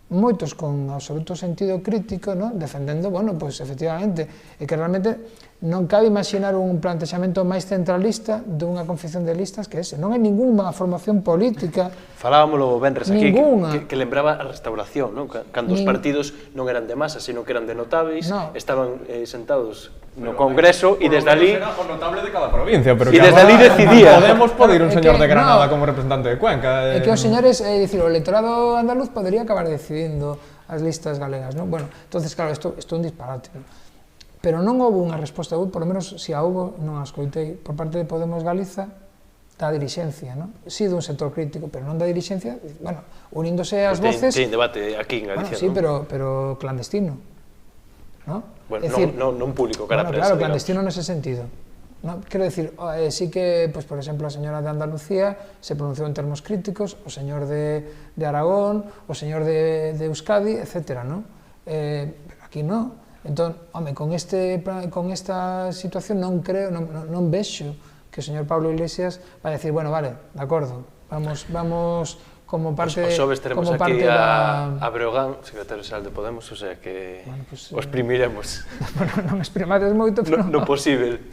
moitos con absoluto sentido crítico, non? Defendendo, bueno, pois efectivamente, e que realmente non cabe imaginar un plantexamento máis centralista dunha confección de listas que ese. Non hai ninguna formación política. Falábamoslo benres aquí, que lembraba a restauración, non? Cando os partidos non eran de masa, sino que eran de notáveis, estaban sentados no Congreso e desde ali... Era o notable de cada provincia, pero e desde ali decidía. Podemos poder ir un señor de Granada como representante de Cuenca. É que os señores, é dicir, o electorado andaluz podería acabar decidindo as listas galegas, non? Bueno, entonces, claro, isto é un disparate, non? Pero non houve unha resposta, por lo menos, se a houve, non a escoitei, por parte de Podemos Galiza, da dirixencia, non? Si dun sector crítico, pero non da dirixencia, bueno, uníndose as voces... Ten debate aquí en Galicia, non? Sí, pero clandestino, non? Bueno, non público, cara a prensa, claro, clandestino nese sentido. Quero dicir, sí que, por exemplo, a señora de Andalucía se pronunciou en termos críticos, o señor de Aragón, o señor de Euskadi, etc. Pero aquí non. Entón, home, con esta situación non creo, non vexo que o señor Pablo Iglesias vai a decir, bueno, vale, de acordo, vamos como parte da... Os xoves teremos aquí a Breogán, secretario xeral de Podemos, o sea que os exprimiremos. Non exprimades moito, pero... Non posible.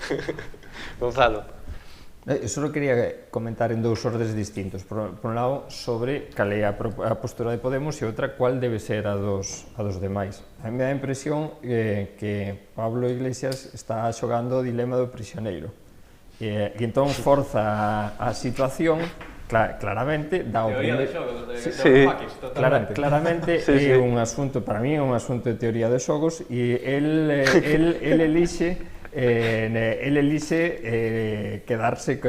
Gonzalo. Eu só quería comentar en dous ordes distintos. Por un lado, sobre cal é a postura de Podemos e outra, cual debe ser a dos demais. A mí me dá a impresión que Pablo Iglesias está xogando o dilema do prisioneiro. E entón forza a situación, claramente, dá o primeiro... Claramente é un asunto, para mí é un asunto de teoría de xogos, e el elixe quedarse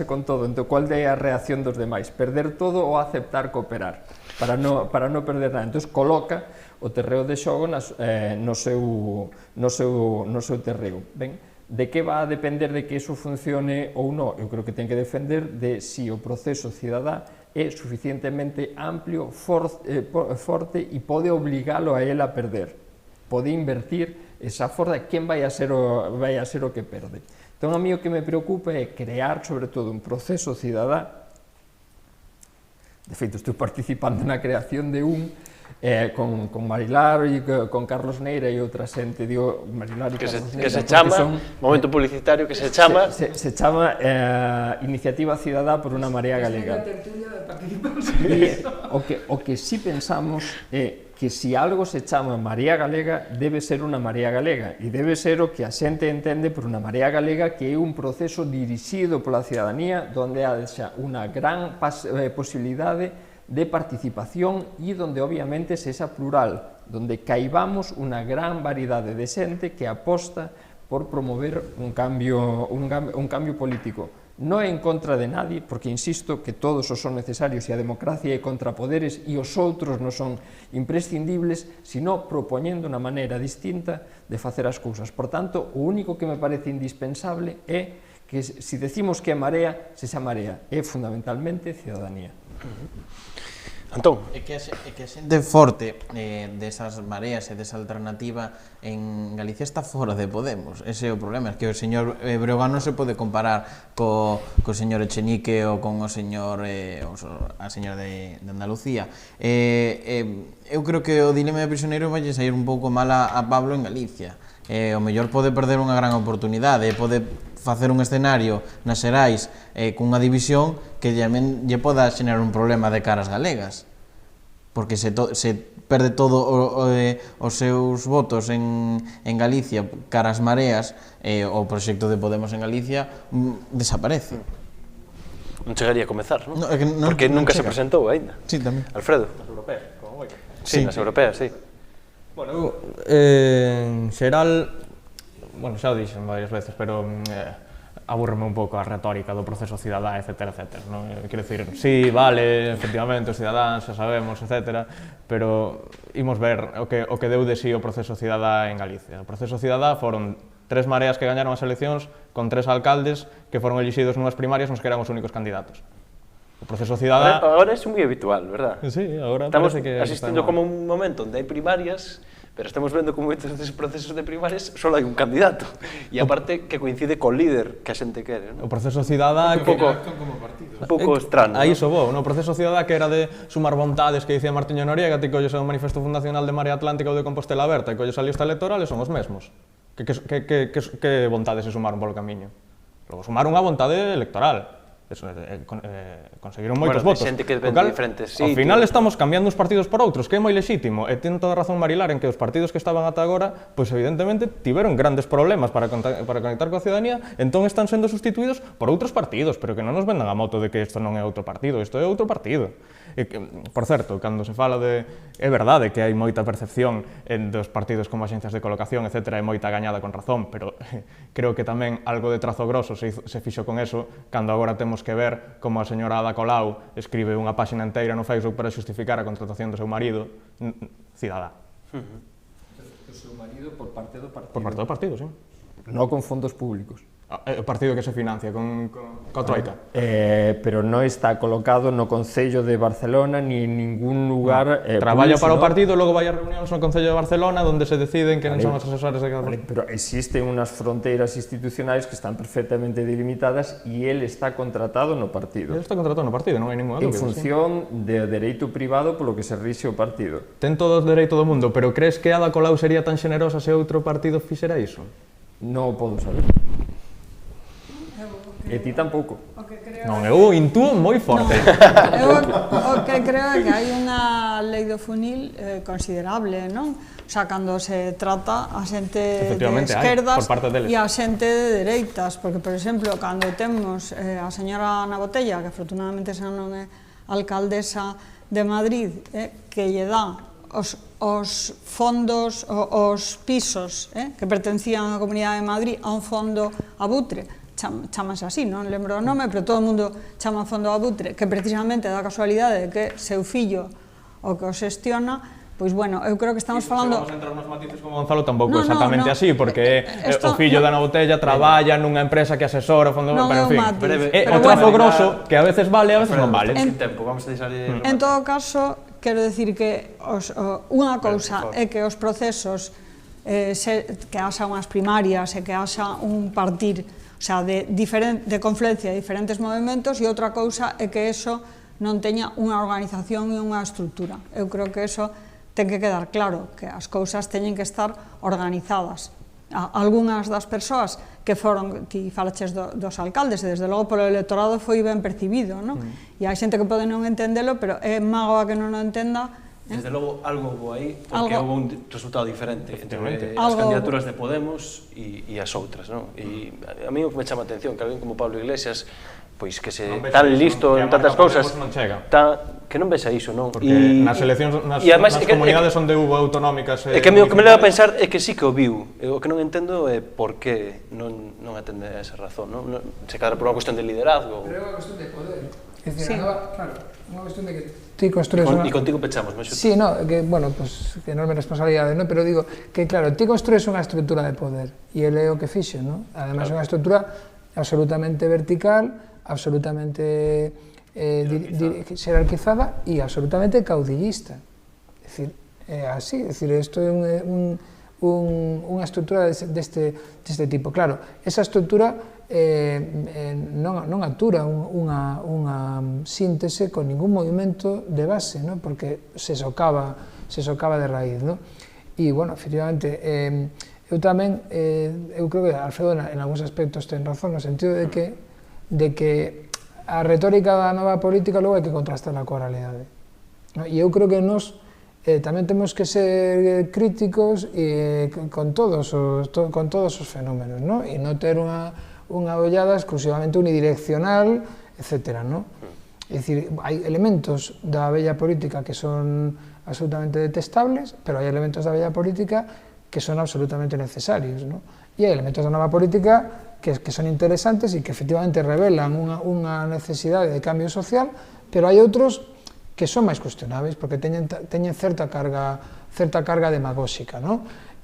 con todo. Entón, cual é a reacción dos demais? Perder todo ou aceptar cooperar? Para non perder nada. Entón, coloca o terreo de xogo no seu terreo. Ben, de que va a depender de que iso funcione ou non? Eu creo que ten que defender de si o proceso cidadá é suficientemente amplio, forte e pode obligalo a él a perder. Pode invertir esa forza, quen vai a ser o que perde. Entón, a mí o que me preocupa é crear, sobre todo, un proceso cidadá. De feito, estou participando na creación de con Marilar e con Carlos Neira e outra xente, digo, Marilar e Carlos Neira, que se chama, momento publicitario, que se chama... Se chama Iniciativa Cidadá por unha Marea Galega. E o que si pensamos é que se algo se chama Marea Galega, debe ser unha Marea Galega, e debe ser o que a xente entende por unha Marea Galega, que é un proceso dirixido pola cidadanía, onde haxa unha gran posibilidade de participación e onde obviamente sexa plural, onde caibamos unha gran variedade de xente que aposta por promover un cambio político. Non é en contra de nadie, porque insisto que todos os son necesarios e a democracia é contra poderes e os outros non son imprescindibles, sino propoñendo unha maneira distinta de facer as cousas. Por tanto, o único que me parece indispensable é que, se decimos que é marea, sexa marea, é fundamentalmente cidadanía. Antón. É que a xente forte desas mareas e desa alternativa en Galicia está fora de Podemos. Ese é o problema, é que o señor Breogán non se pode comparar co señor Echenique ou con a señora de Andalucía. Eu creo que o dilema de prisioneiro vai sair un pouco mal a Pablo en Galicia. O mellor pode perder unha gran oportunidade, pode facer un escenario nas Xerais cunha división que lle poda xenerar un problema de caras galegas. porque se perde todo os seus votos en Galicia cara as mareas, o proxecto de Podemos en Galicia desaparece. Non chegaría a comezar, non? No, Porque nunca se presentou aínda. Sí, tamén. Alfredo? Nas europeas, como vai. Sí, nas europeas, sí. Bueno, en xeral, bueno, xa o dixen varias veces, pero abúrreme un pouco a retórica do proceso cidadá, etc. Non? Quero dicir, sí, vale, efectivamente, os cidadáns, xa sabemos, etc. Pero imos ver o que deu de sí o proceso cidadá en Galicia. O proceso cidadá foron 3 mareas que gañaron as eleccións con 3 alcaldes que foron elixidos nunhas primarias nos que eran os únicos candidatos. O proceso cidadá... Agora é moi habitual, verdad? Sí, agora estamos parece que... asistindo como un momento onde hai primarias, pero estamos vendo como moitos desses procesos de primarias só hai un candidato. E aparte que coincide co líder que a xente quere, non? O proceso cidadá... Un pouco extraño. Aí iso vou, o proceso cidadá que era de sumar vontades que dicía Martiño Noriega, ti colles o manifesto fundacional de Marea Atlántica ou de Compostela Aberta e colles a lista electoral e son os mesmos. Que vontades se sumaron polo camiño? Logo sumaron a vontade electoral. Conseguiron moitos votos. Xente que ven de diferentes sitios. Ao final estamos cambiando uns partidos por outros, que é moi lexítimo, e ten toda a razón Marilar en que os partidos que estaban ata agora, pois evidentemente tiveron grandes problemas para conectar coa ciudadanía, entón están sendo sustituídos por outros partidos, pero que non nos vendan a moto de que isto non é outro partido, isto é outro partido. Por certo, cando se fala de... É verdade que hai moita percepción dos partidos como axencias de colocación, etc., e moita gañada con razón, pero creo que tamén algo de trazo grosso se fixo con eso, cando agora temos que ver como a señora Ada Colau escribe unha páxina inteira no Facebook para xustificar a contratación do seu marido, cidadá. O seu marido por parte do partido? Por parte do partido, sí. Non con fondos públicos. O partido que se financia con troika. Pero non está colocado no Concello de Barcelona ni en ningún lugar... Traballa para o partido, logo vai a reunións no Concello de Barcelona onde se deciden quen son os asesores de cada partido. Pero existen unhas fronteiras institucionais que están perfectamente delimitadas e ele está contratado no partido. Ele está contratado no partido, non hai ninguna dúbida. En función do dereito privado polo que se rixe o partido. Ten todo o dereito do mundo, pero crees que Ada Colau sería tan xenerosa se outro partido fixera iso? Non o podo saber. E ti tampouco. Non, eu intúo moi forte. O que creo é que hai unha lei do funil considerable, non? O sea, cando se trata a xente de esquerdas e a xente de dereitas, porque, por exemplo, cando temos a señora Ana Botella, que afortunadamente xa non é alcaldesa de Madrid, que lle dá os fondos, os pisos que pertencían á Comunidade de Madrid a un fondo abutre, chamase así, non lembro o nome, pero todo o mundo chama fondo abutre, que precisamente dá a casualidade de que seu fillo o que o xestiona, pois, bueno, eu creo que estamos falando... Vamos a entrar nos matices como Gonzalo tampouco exactamente así, porque o fillo da Ana Botella traballa nunha empresa que asesora o fondo... Non é un matiz. O trazo grosso, que a veces vale, a veces non vale. En todo caso, quero decir que unha cousa é que os procesos que haxa unhas primarias e que haxa un partir, o sea, de confluencia de diferentes movimentos, e outra cousa é que eso non teña unha organización e unha estrutura. Eu creo que eso ten que quedar claro, que as cousas teñen que estar organizadas. Algúnas das persoas que foron, ti falaches dos alcaldes, e desde logo polo electorado foi ben percibido, non? E hai xente que pode non entendelo, pero é mágoa que non o entenda. Desde logo, algo houve aí, porque houve un resultado diferente entre as candidaturas de Podemos e as outras, non? E a mí o que me chama a atención, que alguén como Pablo Iglesias, pois que se tan listo en tantas cousas, que non vexa iso, non? Porque nas eleccións, nas comunidades onde hubo autonómicas... É que o que me leva a pensar é que sí que o viu, o que non entendo é por que non atende a esa razón, non? Se cadra por unha cuestión de liderazgo. Pero é unha cuestión de poder. É dicir, claro, unha cuestión de que ti construes unha... E contigo pechamos, non? Sí, no, que, bueno, pues, que enorme responsabilidade, non? Pero digo que, claro, ti construes unha estrutura de poder, e ele é o que fixe, non? Ademais, unha estrutura absolutamente vertical, absolutamente xerarquizada e absolutamente caudillista. É dicir, é así, é dicir, isto é unha estrutura deste tipo. Claro, esa estrutura non atura unha síntese con ningún movimento de base, non? Porque se socava de raíz, non? E, bueno, efectivamente, eu tamén, eu creo que Alfredo en algúns aspectos ten razón, no sentido de que a retórica da nova política logo hai que contrastarla coa realidade. E eu creo que nós tamén temos que ser críticos con todos os fenómenos, e non ter unha ollada exclusivamente unidireccional, etc. É dicir, hai elementos da vella política que son absolutamente detestables, pero hai elementos da vella política que son absolutamente necesarios, e hai elementos da nova política que son interesantes e que efectivamente revelan unha necesidade de cambio social, pero hai outros que son máis cuestionáveis, porque teñen certa carga demagóxica,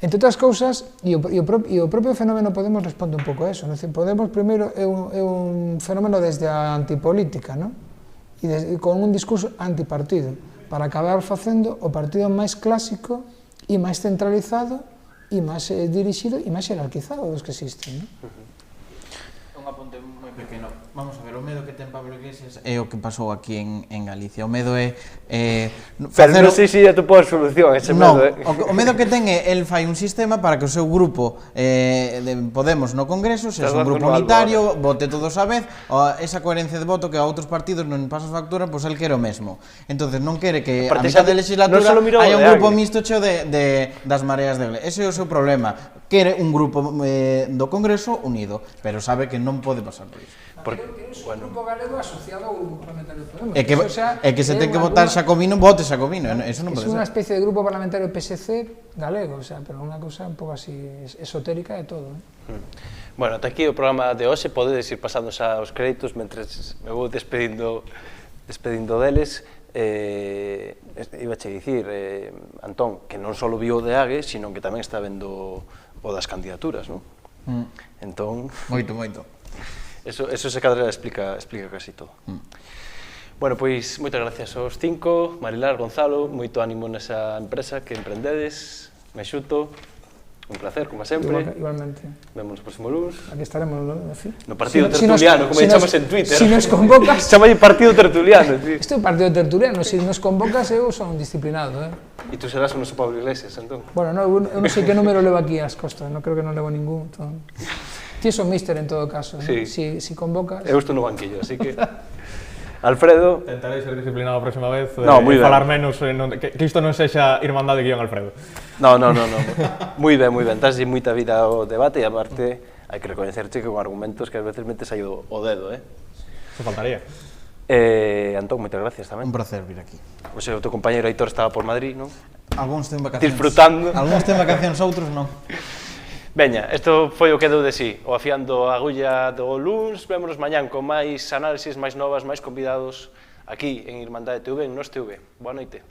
Entre outras cousas, e o propio fenómeno Podemos responde un pouco a eso, Podemos, primeiro, é un fenómeno desde a antipolítica, e con un discurso antipartido, para acabar facendo o partido máis clásico e máis centralizado e máis dirixido e máis jerarquizado dos que existen, Un apunte moi pequeno. Vamos a ver, o medo que ten Pablo Iglesias é o que pasou aquí en Galicia. O medo é... Pero non sei se é a tu podes solución, ese medo, o medo que ten é, el fai un sistema para que o seu grupo de Podemos no Congreso sexa un grupo unitario, vote todos a vez, esa coherencia de voto que a outros partidos non pasa factura, pois el quere o mesmo. Entonces non quere que a mitad de legislatura haya un grupo mixto cheo das mareas de Galicia. Ese é o seu problema. Quere un grupo do Congreso unido, pero sabe que non pode pasar por iso. Porque é un grupo galego asociado ao grupo parlamentario de Podemos. É que se ten que votar Xacobino, vote Xacobino, eso non pode ser. É unha especie de grupo parlamentario PSC galego, pero unha cousa un pouco así esotérica de todo. Bueno, ata aquí o programa de hoxe, podedes ir pasando xa os créditos mentres me vou despedindo deles. Iba a che dicir, Antón, que non só viu o de Ague, sino que tamén está vendo o das candidaturas, non? Entón... Moito. Eso se cadra explica casi todo. Bueno, pois, moitas gracias aos cinco, Marilar, Gonzalo, moito ánimo nesa empresa que emprendedes, Meixuto, un placer, como sempre. Igualmente. Vemos o próximo lunes. Aquí estaremos, no partido tertuliano, como chamas en Twitter. Si nos convocas... Chama partido tertuliano, tío. Isto é un partido tertuliano, se nos convocas eu son disciplinado, E tú serás o noso Pablo Iglesias, entón? Bueno, eu non sei que número levo aquí ás costas, non creo que non levo ningún, entón... Ti é o míster en todo caso, si convocas... Eu estou no banquillo, así que... Alfredo... Tentarei ser disciplinado a próxima vez e ben. falar menos, que isto non sexa Irmandade guión Alfredo. No. Moi ben. Estás moita vida ao debate e, aparte, hai que recoñecerche que con argumentos que ás veces metes aí o dedo, Eso faltaría. Antón, moitas gracias tamén. Un placer vir aquí. Oxe, o teu compañero Aitor estaba por Madrid, non? Algúns ten vacacións. Disfrutando. Algúns ten vacacións, outros non. Veña, isto foi o que deu de sí, o Afiando a Agulla do luns. Vémonos mañán con máis análisis, máis novas, máis convidados aquí en Irmandade TV, en Nos TV. Boa noite.